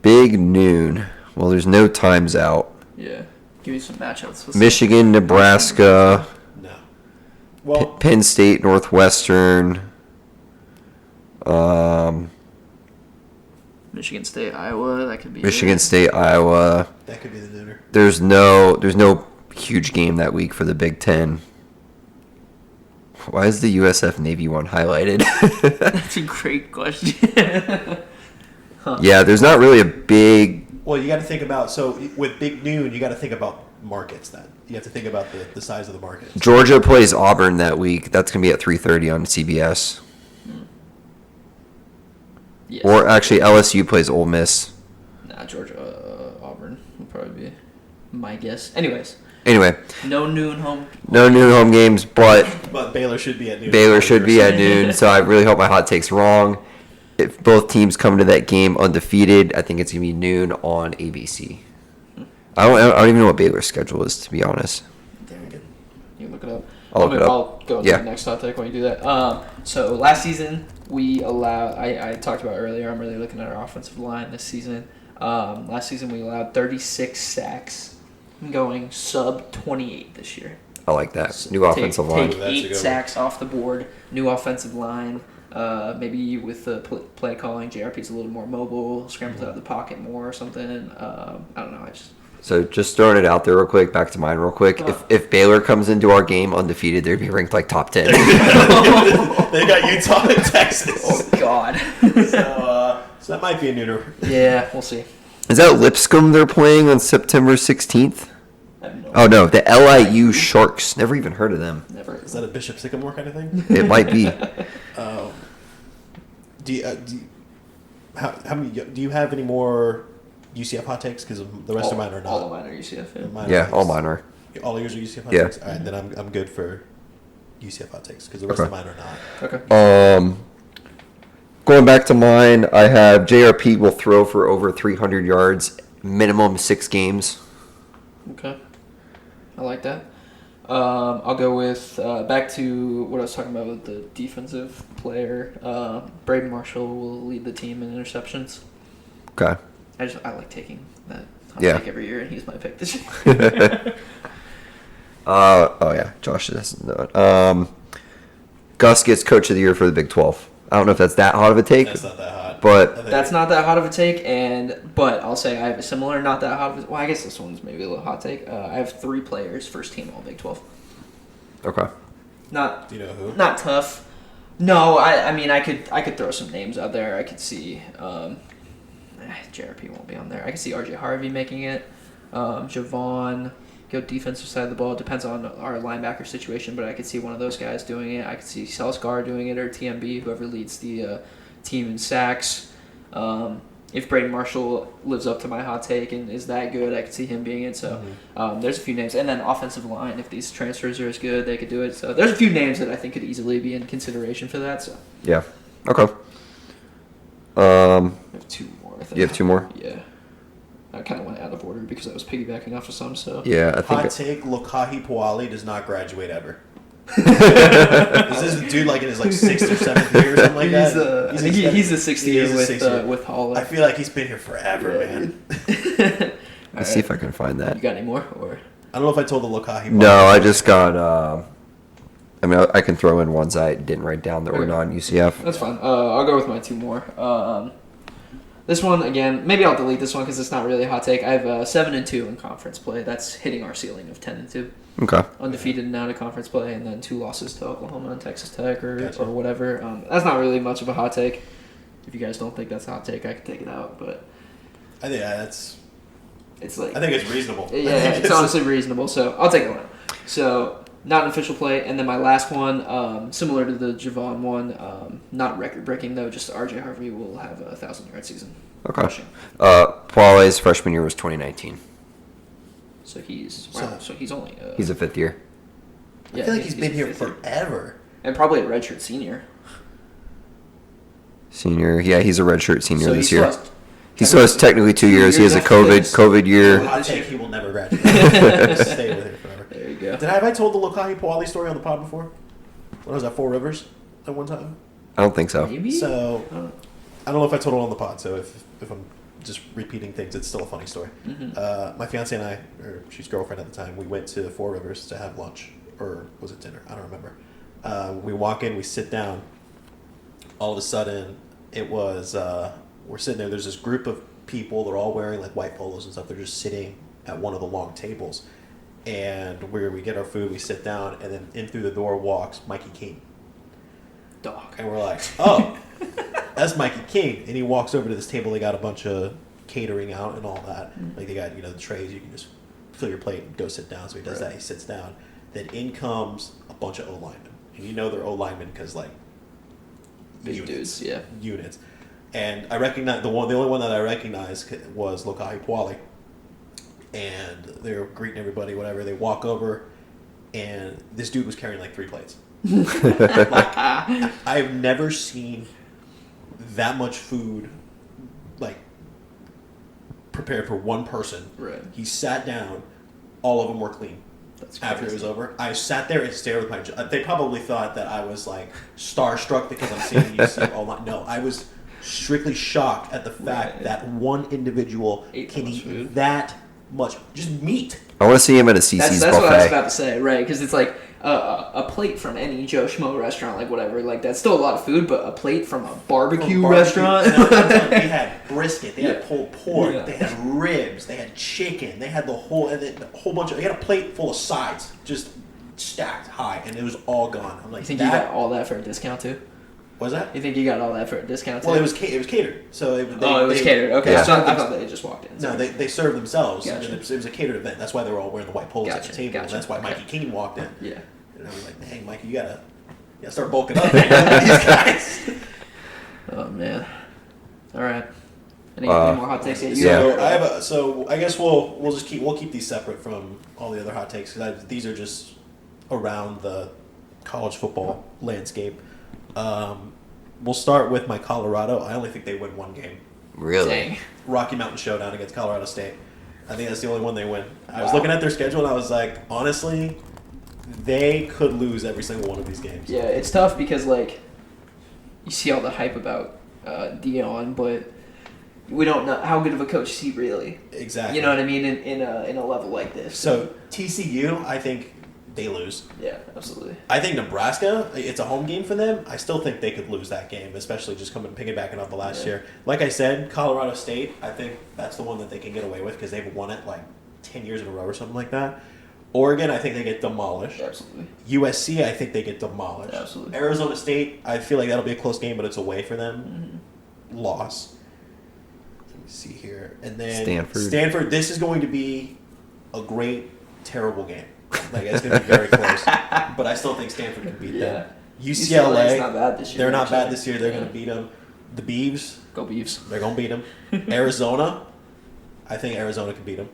Big noon. Well, there's no times out. Yeah. Give me some matchups. Let's Michigan, Nebraska, No. Well, Penn State, Northwestern. Michigan State, Iowa. That could be Michigan it. State, Iowa. that could be the nooner. There's no huge game that week for the Big Ten. Why is the USF Navy one highlighted? That's a great question. Yeah, there's not really a big. Well, you got to think about, so with Big Noon, you got to think about markets then. You have to think about the size of the market. Georgia plays Auburn that week. That's going to be at 3:30 on CBS. Yes. Or actually, LSU plays Ole Miss. Nah, Georgia, Auburn would probably be my guess. Anyways, Anyway, no noon home. no new home games, but But Baylor should be at noon. Baylor should be at noon. So I really hope my hot take's wrong. If both teams come to that game undefeated, I think it's going to be noon on ABC. I don't even know what Baylor's schedule is, to be honest. Very good. You can look it up. I'll look it up. I'll go to Yeah. the next hot take when you do that. So last season we allowed. I talked about earlier. I'm really looking at our offensive line this season. Last season we allowed 36 sacks. I'm going sub 28 this year. I like that. So New offensive line. Take That's a 8 good one. sacks off the board. New offensive line. Maybe with the play calling, JRP's a little more mobile, scrambles out of the pocket more or something. I don't know. So just throwing it out there real quick, back to mine real quick. If Baylor comes into our game undefeated, they'd be ranked like top 10. They got Utah and Texas. Oh God. So that might be a nooner. Yeah, we'll see. Is that Lipscomb they're playing on September 16th? I have no Oh, no, the LIU Sharks. Never even heard of them. Never. Is that a Bishop Sycamore kind of thing? It might be. How many? Do you have any more UCF hot takes? Because the rest of mine are not. All of mine are UCF. Yeah. Mine Yeah, are- all mine are. All of yours are UCF hot Yeah. takes. All right, then I'm good for UCF hot takes because the rest Okay. of mine are not. Okay. Going back to mine, I have JRP will throw for over 300 yards, minimum 6 games. Okay. I like that. I'll go with back to what I was talking about with the defensive player. Braden Marshall will lead the team in interceptions. Okay. I like taking that hot Yeah. take every year, and he's my pick this year. Oh yeah, Josh doesn't know it. Gus gets coach of the year for the Big 12. I don't know if that's that hot of a take, That's not that hot. but I think- That's not that hot of a take, but I'll say I have a similar, not that hot of a, well, I guess this one's maybe a little hot take. I have 3 players, first team all Big 12. okay. Not Do you know who? not tough. No, I mean I could throw some names out there. I could see JRP won't be on there. I could see RJ Harvey making it. Javon, go defensive side of the ball. It depends on our linebacker situation, but I could see one of those guys doing it. I could see Salsgar doing it, or TMB, whoever leads the team in sacks. If Braden Marshall lives up to my hot take and is that good, I could see him being it. So there's a few names. And then offensive line, if these transfers are as good, they could do it. So there's a few names that I think could easily be in consideration for that. So Yeah. Okay. I have 2 more. I think. You have 2 more? Yeah. I kind of went out of order because I was piggybacking off of some. So Yeah, I think. Hot take: Lokahi Puali does not graduate ever. Is this dude like in his 6th or 7th year or something like he's that? I think he's the 6th year He's a sixth year. with Hall. I feel like he's been here forever, man. Let's see if I can find that. You got any more? Or I don't know if I told the Lokahi. No, I just got. I mean, I can throw in ones I didn't write down that were Okay. non-UCF. that's fine. I'll go with my 2 more. This one again, maybe I'll delete this one because it's not really a hot take. I have 7-2 in conference play. That's hitting our ceiling of 10-2. Okay. Undefeated and out of conference play, and then 2 losses to Oklahoma and Texas Tech or Gotcha. whatever. That's not really much of a hot take. If you guys don't think that's a hot take, I can take it out. But I think that's. it's like I think it's reasonable. yeah, it's honestly reasonable. So I'll take it one. So not an official play, and then my last one, similar to the Javon one, not record breaking though. Just RJ Harvey will have a 1,000-yard season. Okay. Rushing. Poirier's freshman year was 2019. So he's so he's only He's a 5th year. I feel like he's been a here fifth year. forever. And probably a redshirt senior. Senior. Yeah, he's a redshirt senior So this he year. still has He still has technically 2 years. He has a after this. COVID year. Hot take: he will never graduate. Just stay with it forever. There you go. Have I told the Lokahi Puali story on the pod before? When I was at Four Rivers at one time. I don't think so. Maybe. So Oh. I don't know if I told it on the pod. So if I'm just repeating things, it's still a funny story. My fiance and I, or she's girlfriend at the time, we went to Four Rivers to have lunch, or was it dinner? I don't remember. We walk in, we sit down. All of a sudden, it was we're sitting there. There's this group of people. They're all wearing like white polos and stuff. They're just sitting at one of the long tables, and where we get our food, we sit down, and then in through the door walks Mikey King. Dog. And we're like, oh, that's Mikey King. And he walks over to this table. They got a bunch of catering out and all that. Like they got, the trays. You can just fill your plate and go sit down. So he does that. He sits down. Then in comes a bunch of O-linemen. And they're O-linemen because, like, Big dudes, yeah. Units. And I recognize the only one that I recognized was Lokahi Puale. And they're greeting everybody, whatever. They walk over, and this dude was carrying like 3 plates. Like, I've never seen that much food like prepared for one person. Right. He sat down, all of them were clean. That's After it crazy. was over, I sat there and stared with my. They probably thought that I was like starstruck because I'm seeing you see all night. No, I was strictly shocked at the fact Right. that one individual Ate can that much eat food. that much just meat. I want to see him at a CC's That's what I was buffet. about to say, right? Because it's like a plate from any Joe Schmo restaurant, like whatever, like that's still a lot of food, but a plate from a barbecue restaurant. And I'm telling you, they had brisket, they had Yeah. pulled pork, Yeah. they had ribs, they had chicken, they had the whole bunch of. They had a plate full of sides, just stacked high, and it was all gone. I'm like, You think you got all that for a discount too? was that? You think you got all that for a discount too? Well, it was catered, so it was catered. Okay, Yeah. so I thought they just walked in. No, they served themselves. Gotcha. And it was a catered event. That's why they were all wearing the white polos at Gotcha, the table. And gotcha. that's why Okay. Mikey King walked in. Yeah. And I was like, dang, Mikey, you gotta start bulking up. Man. These guys. Oh man. All right. Any Uh, more hot takes? Yeah. So I guess we'll keep these separate from all the other hot takes because these are just around the college football landscape. We'll start with my Colorado. I only think they win one game. Really? Dang. Rocky Mountain Showdown against Colorado State. I think that's the only one they win. I was looking at their schedule and I was like, honestly, they could lose every single one of these games. Yeah, it's tough because like you see all the hype about Dion, but we don't know how good of a coach is he really. Exactly. You know what I mean? In a level like this. So TCU, I think they lose. Yeah, absolutely. I think Nebraska, it's a home game for them. I still think they could lose that game, especially just piggybacking off the last Yeah. year. Like I said, Colorado State, I think that's the one that they can get away with because they've won it like 10 years in a row or something like that. Oregon, I think they get demolished. Absolutely. USC, I think they get demolished. Absolutely. Arizona State, I feel like that'll be a close game, but it's away for them. Loss. Let me see here. And then Stanford. This is going to be a great, terrible game. Like it's going to be very close, but I still think Stanford can beat them. UCLA, UCLA's not bad this year. they're not bad actually. this year. They're Yeah. going to beat them. The Beavs, Go Beavs. they're going to beat them. Arizona, I think Arizona can beat them.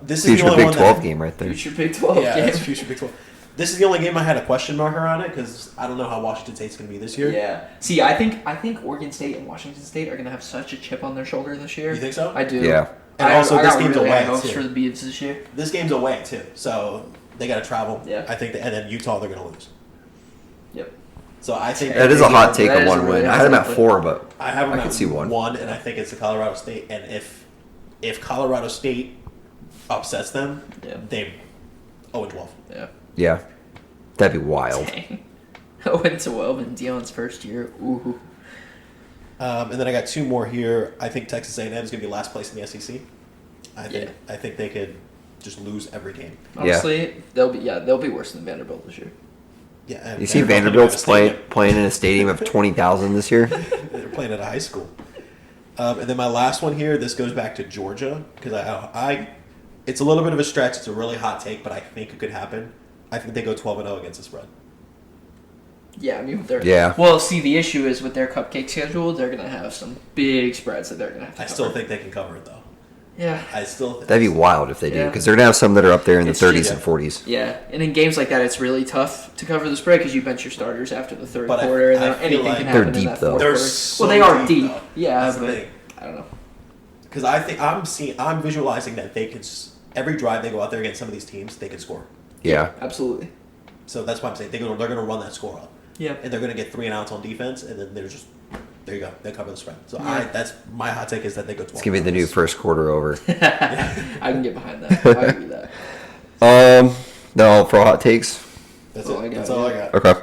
This is the Future only Big one 12 that, game right there. Future Big 12 yeah, game. that's future Big 12. This is the only game I had a question marker on it because I don't know how Washington State's going to be this year. Yeah. See, I think Oregon State and Washington State are gonna have such a chip on their shoulder this year. You think so? I do. Yeah. And I also, I this got game's really away, high hopes too. for the Beavs this year. This game's away too, so they got to travel. Yeah. I think, and then Utah they're going to lose. Yep. So I think That is a hot take That of is a one really win. I hot had him at take. 4, but I have them I could at see one. and I think it's the Colorado State. And if Colorado State upsets them, Yeah. they 0-12. Yeah. yeah, that'd be wild. Dang. 0-12 in Dion's first year. Ooh. And then I got 2 more here. I think Texas A&M is going to be last place in the SEC. I think they could just lose every game. Honestly, they'll be worse than Vanderbilt this year. Yeah. And You see Vanderbilt's Vanderbilt's playing in a stadium of 20,000 this year? They're playing at a high school. And then my last one here, this goes back to Georgia because I it's a little bit of a stretch. It's a really hot take, but I think it could happen. I think they go 12-0 against the spread. Yeah, I mean, with their Yeah. Well, see, the issue is with their cupcake schedule, they're gonna have some big spreads that they're gonna have to. I still think they can cover it though. Yeah. I still think That'd be wild if they do, Yeah. because they're going to have some that are up there in the It's 30s just- and 40s. Yeah, and in games like that, it's really tough to cover the spread because you bench your starters after the third But I- quarter, and I then feel anything like can They're happen in deep, that though. fourth They're quarter. so Well, they are deep, deep. though. Yeah, That's the but thing. I don't know. because I think I'm visualizing that they could every drive they go out there against some of these teams they could score. Yeah. Absolutely. So that's why I'm saying they're gonna run that score up. Yeah. And they're gonna get 3 and outs on defense, and then they're just there you go. They cover the spread. So Yeah. that's my hot take is that they go 12. It's going to be the new first quarter over. I can get behind that. I agree with that. No, for all hot takes. That's all I it. got, That's all yeah. I got.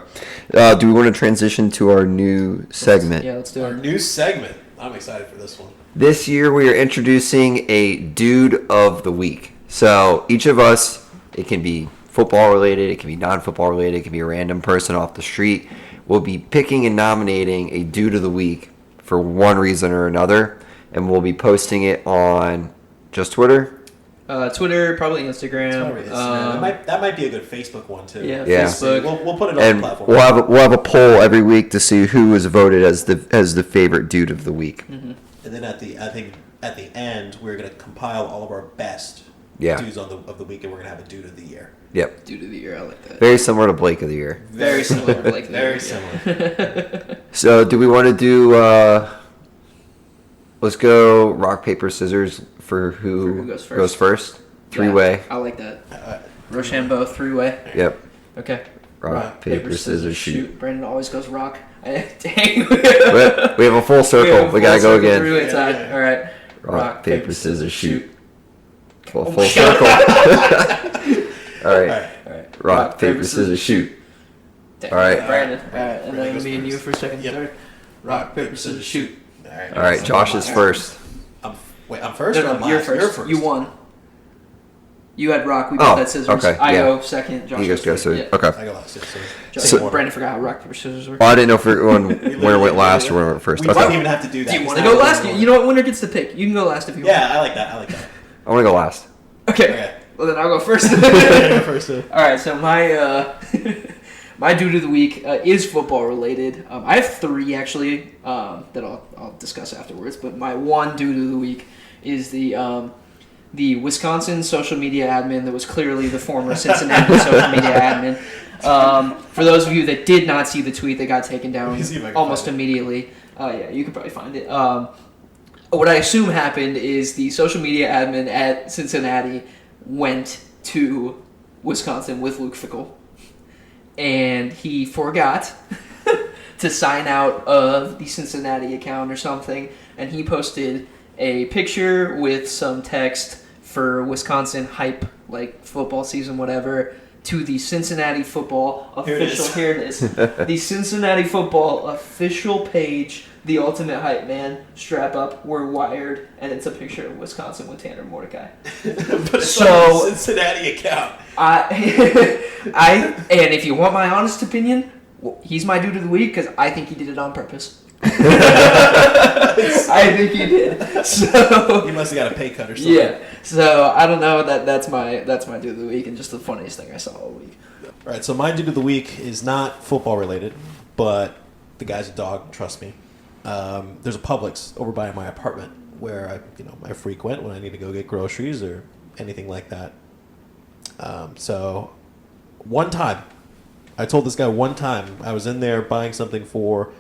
Okay. Do we want to transition to our new segment? Yeah, let's do Our it. new segment. I'm excited for this one. This year we are introducing a Dude of the Week. So each of us It can be football related, it can be non-football related, it can be a random person off the street. We'll be picking and nominating a dude of the week for one reason or another, and we'll be posting it on just Twitter. Twitter, probably Instagram. Probably Instagram. That might be a good Facebook one too. Yeah, Yeah. Facebook. We'll put it on And the platform. we'll have a poll every week to see who was voted as the favorite dude of the week. And then at the end, we're gonna compile all of our best Yeah. dudes of the week, and we're gonna have a dude of the year. Yep. Dude of the year, I like that. Very similar to Blake of the Year. Very similar to Blake. Very Yeah. similar. So, do we want to do? Let's go rock paper scissors for who goes first. Three-way. Yeah, I like that. Rochambeau, 3-way. Yep. Okay. Rock, paper, scissors, shoot. Brandon always goes rock. Dang. We have a full circle. We gotta go again. 3-way tie. All right. Rock, paper, scissors, shoot. Full Oh, circle. All right. All right. Rock, paper, scissors, shoot. Dang. All right. Brandon. All right. And Brandon then goes me and you first. for second and Yep. third. Rock, paper, scissors, shoot. All right. Josh is first. I'm first. No, or I'm you're last? first. You're first. You won. You had rock. We both Oh, had scissors. okay, I yeah. go second. Josh He goes goes through. third. Okay. I go last. Yeah, Josh- same order. Brandon forgot how rock, paper, scissors were. Well, I didn't know if winner went last or winner went first. We don't Okay. even have to do that. Do you It's want to not go last? really You know what? Winner gets to pick. You can go last if you want. Yeah, I like that. I want to go last. Okay. Okay. Well, then I'll go first. First, All right. So my my dude of the week is football related. I have 3 actually that I'll discuss afterwards. But my one dude of the week is the Wisconsin social media admin that was clearly the former Cincinnati social media admin. For those of you that did not see the tweet that got taken down Let me see if I can almost find it. immediately, yeah, you could probably find it. What I assume happened is the social media admin at Cincinnati went to Wisconsin with Luke Fickell, and he forgot to sign out of the Cincinnati account or something, and he posted a picture with some text for Wisconsin hype, like football season, whatever, to the Cincinnati football Here it official. is. Here it is. The Cincinnati football official page, the ultimate hype man, strap up, we're wired, and it's a picture of Wisconsin with Tanner Mordecai. But it's So- on the Cincinnati account. I and if you want my honest opinion, he's my dude of the week because I think he did it on purpose. I think he did. So He must have got a pay cut or something. yeah. So I don't know. That's my dude of the week and just the funniest thing I saw all week. All right, so my dude of the week is not football related, but the guy's a dog. Trust me. There's a Publix over by my apartment where I frequent when I need to go get groceries or anything like that. So one time, I told this guy one time I was in there buying something for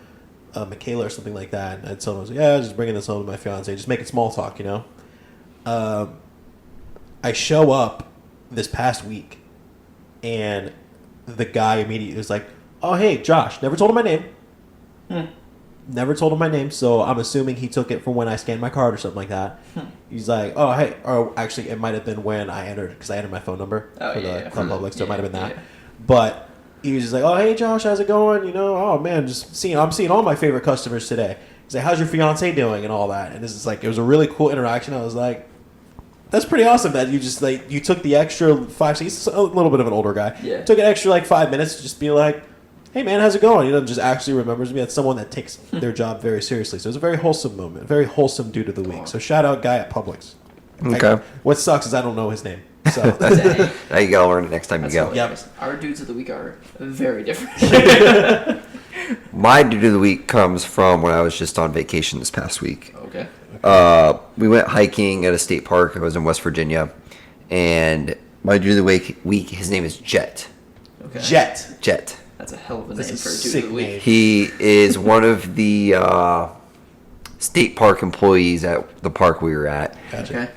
Michaela or something like that, and I told him, I was like, yeah, just bringing this home to my fiance, just making small talk, I show up this past week, and the guy immediately was like, oh, hey, Josh. Never told him my name. Never told him my name, so I'm assuming he took it from when I scanned my card or something like that. He's like, oh, hey. Or actually, it might have been when I entered, because I entered my phone number Oh, for yeah, the from the- Publix, so it might have been that. yeah. But he was just like, oh, hey, Josh, how's it going? Oh, man, I'm seeing all my favorite customers today. He's like, how's your fiance doing and all that? And this is like, it was a really cool interaction. I was like, that's pretty awesome that you just you took the extra 5. He's a little bit of an older guy. Yeah. Took an extra 5 minutes to just be like, hey man, how's it going? Just actually remembers me. That's someone that takes their job very seriously. So it's a very wholesome moment, very wholesome dude of the week. So shout out guy at Publix. Okay. What sucks is I don't know his name. So Dang. Now you gotta learn it next time you That's go. hilarious. Our dudes of the week are very different. My dude of the week comes from when I was just on vacation this past week. Okay. We went hiking at a state park. I was in West Virginia, and my dude of the week, his name is Jet. Okay. Jet. Jet. That's a hell of a That's name a for a dude sick of the week. name. He is one of the state park employees at the park we were at. Gotcha. Okay.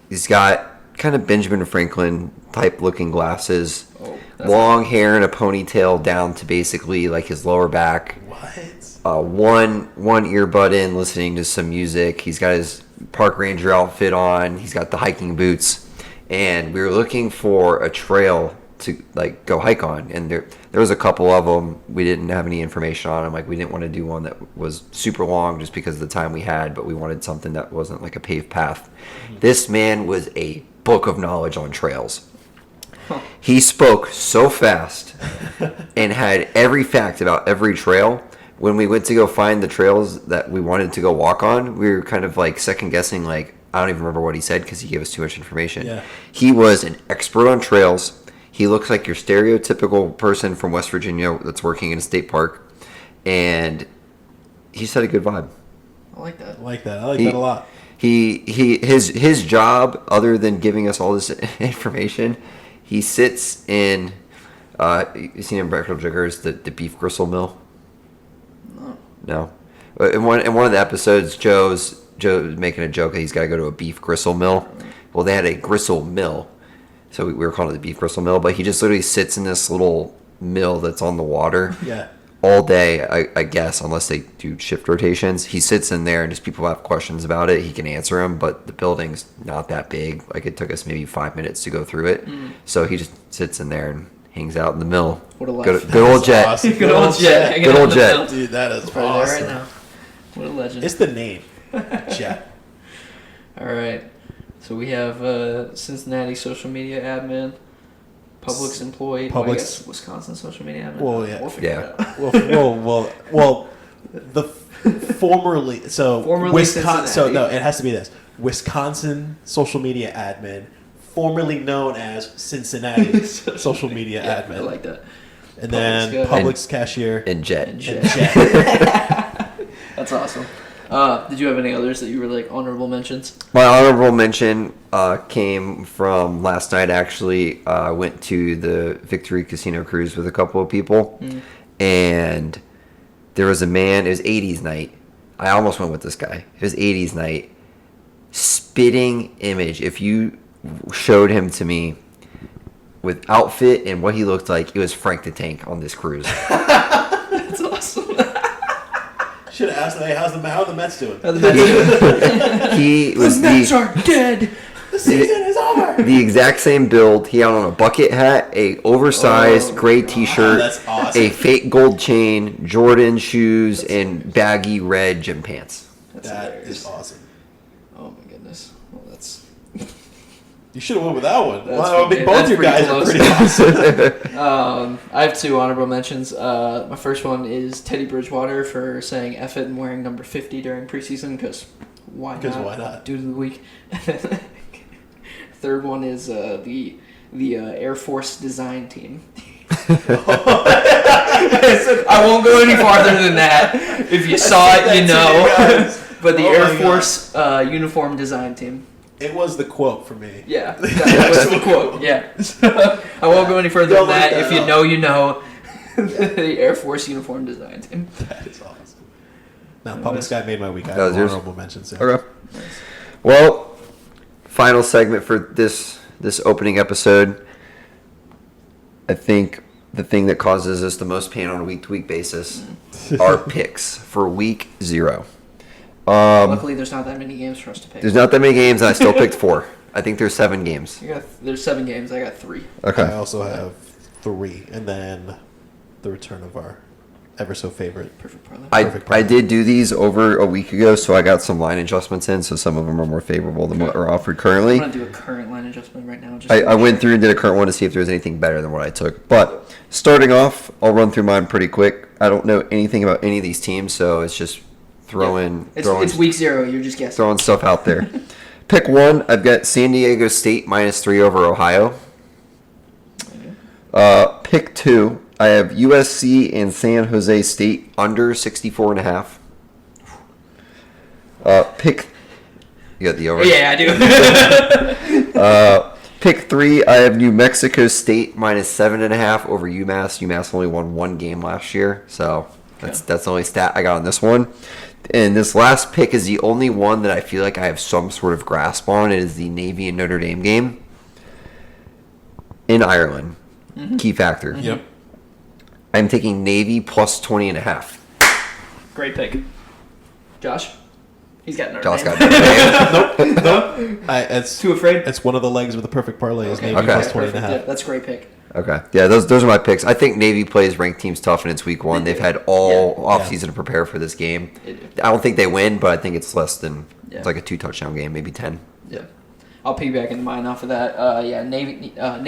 He's got kind of Benjamin Franklin type looking glasses, Oh, that's long hair and a ponytail down to basically like his lower back. What? One earbud in, listening to some music. He's got his park ranger outfit on. He's got the hiking boots, and we were looking for a trail to like go hike on. And there was a couple of them. We didn't have any information on them. Like we didn't want to do one that was super long just because of the time we had, but we wanted something that wasn't like a paved path. This man was a book of knowledge on trails. He spoke so fast and had every fact about every trail. When we went to go find the trails that we wanted to go walk on, we were kind of like second guessing, like, I don't even remember what he said because he gave us too much information. Yeah. He was an expert on trails. He looks like your stereotypical person from West Virginia that's working in a state park. And he just had a good vibe. I like that. I like that. I like that a lot. His job, other than giving us all this information, he sits in you seen in Breakfast Jiggers the beef gristle mill? No. In one of the episodes, Joe's making a joke that he's got to go to a beef gristle mill. Well, they had a gristle mill, so we were calling it the beef gristle mill. But he just literally sits in this little mill that's on the water. Yeah. All day, I guess, unless they do shift rotations. He sits in there, and just people have questions about it, he can answer them. But the building's not that big. Like, it took us maybe 5 minutes to go through it. So he just sits in there and hangs out in the mill. What a life. Good old Jet. Awesome. Good old Jet. hanging Good out old in the Jet. mill. Dude, that is Right there awesome. right now. What a legend. It's the name. Jet. All right. So we have Cincinnati social media admin, Publix employee, well, I Publix. guess Wisconsin social media admin. Well, yeah. We'll figure it out. Well, the formerly Formerly Wisconsin. So Cincinnati. no, it has to be this Wisconsin social media admin, formerly known as Cincinnati social media Yeah, admin, I like that. and then Publix guy. Publix cashier And Jet. And and Jet. Jet. That's awesome. Did you have any others that you were like honorable mentions? My honorable mention came from last night, actually. I went to the Victory Casino Cruise with a couple of people. And there was a man, it was 80s night. I almost went with this guy. It was 80s night. Spitting image. If you showed him to me with outfit and what he looked like, it was Frank the Tank on this cruise. That's awesome. Should have asked him, hey, how the Mets doing? He was Mets are dead. The season is over. the exact same build. He had on a bucket hat, a oversized gray T-shirt, that's awesome. a fake gold chain, Jordan shoes, and baggy red gym pants. That's That hilarious. is awesome. Oh my goodness. Well, that's You should have went with that one. That's Well, I pretty- think both that's your pretty guys close. are pretty awesome. I have two honorable mentions. My first one is Teddy Bridgewater for saying F it and wearing number 50 during preseason because why not? 'Cause why not? Dude of the week. Third one is the Air Force design team. I won't go any farther than that. If you saw it, you know. But the Oh Air my God. Force uniform design team. It was the quote for me. Yeah, that was the quote. Yeah. I won't go any further Don't than that. look that If you up. know, you know. The Air Force uniform design team. That is awesome. Now, Publix guy made my week. I That was have yours? honorable mentions. Yeah. Okay. Well, final segment for this opening episode. I think the thing that causes us the most pain on a week-to-week basis are picks for week 0. Luckily, there's not that many games for us to pick. There's not that many games, and I still picked 4. I think there's 7 games. There's 7 games. I got 3. I Okay. also have 3, and then the return of our ever so favorite. Perfect parlay. Perfect I parlay. did do these over a week ago, so I got some line adjustments in, so some of them are more favorable than what are offered I'm currently. gonna do a current line adjustment right now. Just I went through and did a current one to see if there was anything better than what I took. But starting off, I'll run through mine pretty quick. I don't know anything about any of these teams, so it's just throwing It's week 0. You're just guessing. throwing stuff out there. Pick 1, I've got San Diego State -3 over Ohio. Pick 2, I have USC and San Jose State under 64.5. Pick, you got the over. Yeah, I do. Pick 3, I have New Mexico State -7.5 over UMass. UMass only won 1 game last year, so that's the only stat I got on this one. And this last pick is the only one that I feel like I have some sort of grasp on. It is the Navy and Notre Dame game in Ireland. Key factor. Yep. I'm taking Navy plus 20.5. Great pick. Josh? He's got Notre Josh Dame. got Notre Dame. It's Too afraid? It's one of the legs of the perfect parlay. Is Okay. Navy Okay. plus 20 and a Perfect. half. Yeah, that's a great pick. Okay. Yeah, those are my picks. I think Navy plays ranked teams tough and it's week 1. They They've do. had all Yeah. offseason to prepare for this game. They do. I don't think they win, but I think it's less than Yeah. it's like a 2 touchdown game, maybe 10. Yeah. I'll piggyback into mine off of that. Yeah, Navy. You had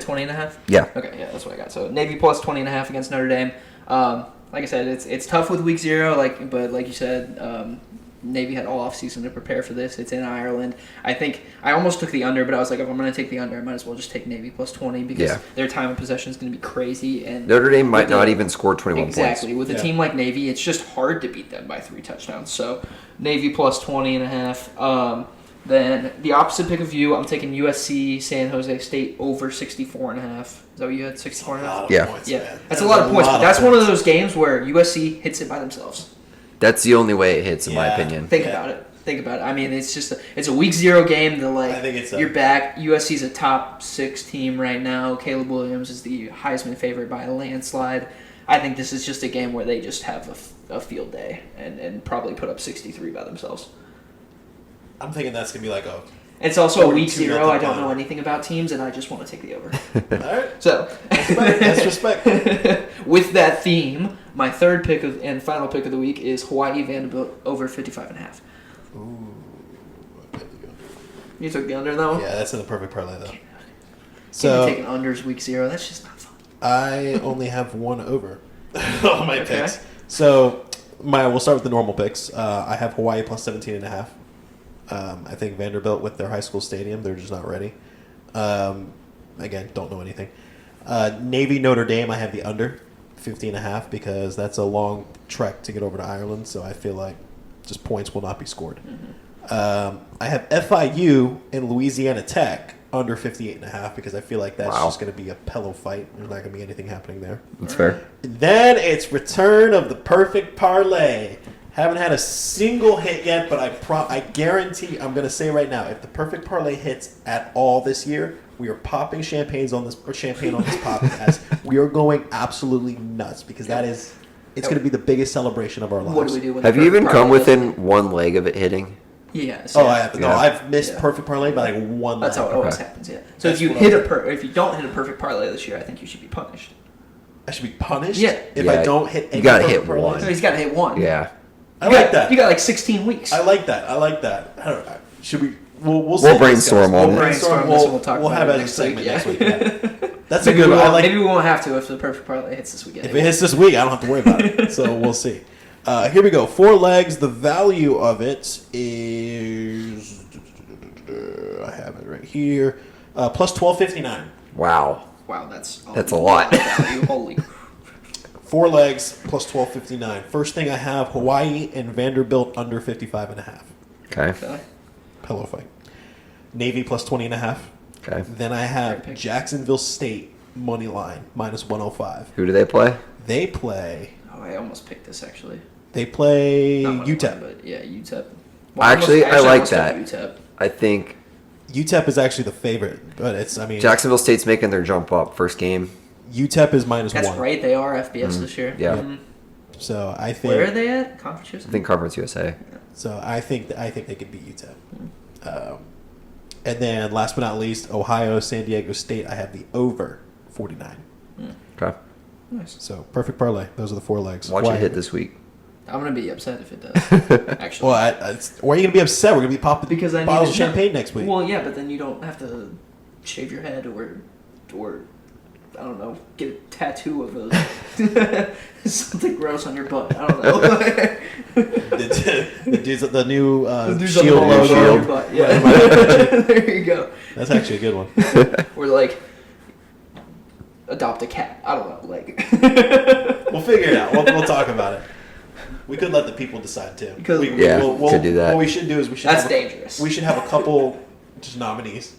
20.5. Yeah. Okay, yeah, that's what I got. So Navy plus 20.5 against Notre Dame. Like I said, it's tough with week 0. But like you said, Navy had all off season to prepare for this. It's in Ireland. I think I almost took the under, but I was like, if I'm going to take the under, I might as well just take Navy plus 20 because their time of possession is going to be crazy. And Notre Dame might not even score 21 points. Exactly. With a team like Navy, it's just hard to beat them by 3 touchdowns. So Navy plus 20.5. Then the opposite pick of you, I'm taking USC San Jose State over 64.5. Is that what you had? 64.5? Yeah. Points, Yeah, man. that's a lot of points. But that's one of those games where USC hits it by themselves. That's the only way it hits, in my opinion. Think about it. I mean, it's just it's a week 0 game. I think it's you're back. USC's a top 6 team right now. Caleb Williams is the Heisman favorite by a landslide. I think this is just a game where they just have a field day and probably put up 63 by themselves. I'm thinking that's gonna be like a. It's also a week 42-0 0. I don't know final. anything about teams, and I just want to take the over. All right. So, That's respect. with that theme, my third pick and final pick of the week is Hawaii Vanderbilt over 55.5. Ooh. Okay. You took the under though. Yeah, that's in the perfect parlay though. Can't be So taking unders week 0. That's just not fun. I only have one over on my Okay. picks. So we'll start with the normal picks. I have Hawaii plus 17.5. I think Vanderbilt with their high school stadium, they're just not ready. Again, don't know anything. Navy Notre Dame, I have the under 50.5 because that's a long trek to get over to Ireland. So I feel like just points will not be scored. I have FIU and Louisiana Tech under 58.5 because I feel like that's just going to be a pillow fight. There's not going to be anything happening there. That's fair. Then it's return of the perfect parlay. Haven't had a single hit yet, but I guarantee, I'm going to say right now, if the perfect parlay hits at all this year, we are popping champagne on this podcast. We are going absolutely nuts because it's going to be the biggest celebration of our lives. What do we do? When Have the you even perfect come parlay within doesn't- one leg of it hitting? Yes. Oh, yeah. I have. No, Yeah. I've missed Yeah. perfect parlay by like one. That's how it leg. always Okay. happens. Yeah. So That's if you what hit I'm- if you don't hit a perfect parlay this year, I think you should be punished. I should be punished. Yeah. If Yeah, I don't hit. you any gotta perfect hit parlays? one. So he's got to hit one. Yeah. I like that. You got like 16 weeks. I like that. I don't know. Should we? We'll We'll brainstorm on We'll it. brainstorm this and we'll talk We'll about have it that next segment week, next yeah. week. Yeah. That's a Maybe good we one. I won't, like. maybe we won't have to if the perfect parlay hits this weekend. If it hits this week, I don't have to worry about it. So we'll see. Here we go. 4 legs. The value of it is. I have it right here. Plus 12.59. Wow. Wow, that's That's a lot. value. Holy. 4 legs plus 12.59. First thing I have Hawaii and Vanderbilt under 55.5. Okay. Okay. Pillow fight. Navy plus 20.5. Okay. Then I Great have pick. Jacksonville State money line minus 105. Who do they play? They play. Oh, I almost picked this actually. They play Not money line, UTEP. but yeah, UTEP. Actually, I like almost took that. UTEP. I think UTEP is actually the favorite, but it's. I mean, Jacksonville State's making their jump up first game. UTEP is minus That's 1. right. They are FBS this year. Yeah. Mhm. So I think. Where are they at? Conference USA? I think Conference USA. So I think they could beat UTEP. And then last but not least, Ohio, San Diego State. I have the over 49. Okay. Nice. So perfect parlay. Those are the 4 legs. Watch Why- it hit this week. I'm gonna be upset if it does. Actually. Well, why are you gonna be upset? We're gonna be popping because I bottles need of to- champagne next week. Well, yeah, but then you don't have to shave your head or I don't know, get a tattoo of something gross on your butt. I don't know. the new Dudes on the shield ball on logo. your butt. Yeah. There you go. That's actually a good one. Or like adopt a cat. I don't know. Like We'll figure it out. We'll talk about it. We could let the people decide too. Because- Yeah, could do that. What we should do is we should. that's have dangerous. We should have a couple just nominees.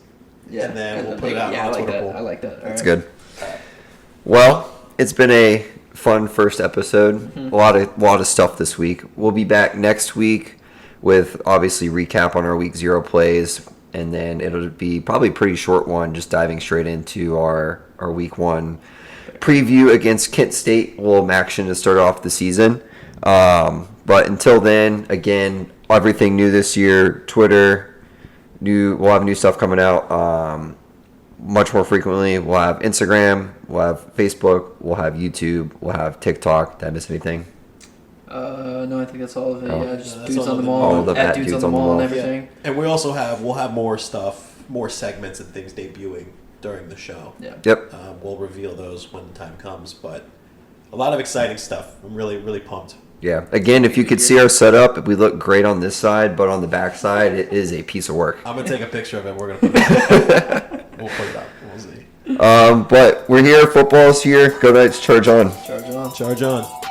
Yeah. and then we'll put it out Yeah, on I like Twitter that. poll. I like that. That's Alright. good. Well, it's been a fun first episode. A lot of stuff this week. We'll be back next week with obviously recap on our week 0 plays, and then it'll be probably a pretty short one, just diving straight into our week 1 preview against Kent State. We'll have action to start off the season. But until then, again, everything new this year. Twitter, we'll have new stuff coming out. Much more frequently. We'll have Instagram, we'll have Facebook, we'll have YouTube, we'll have TikTok. Did I miss anything? No, I think that's all of it. Oh. Yeah, just That's dudes all on the of it. mall. All of the At dudes on the mall and Yeah. everything. And we'll have more stuff more segments and things debuting during the show. Yeah. Yep. We'll reveal those when the time comes, but a lot of exciting stuff. I'm really, really pumped. Yeah. Again, if you could see our setup, we look great on this side, but on the back side, it is a piece of work. I'm going to take a picture of it. We're going to put it up. We'll put it up. We'll see. But we're here. Football's here. Go Knights. Charge on. Charge on. Charge on.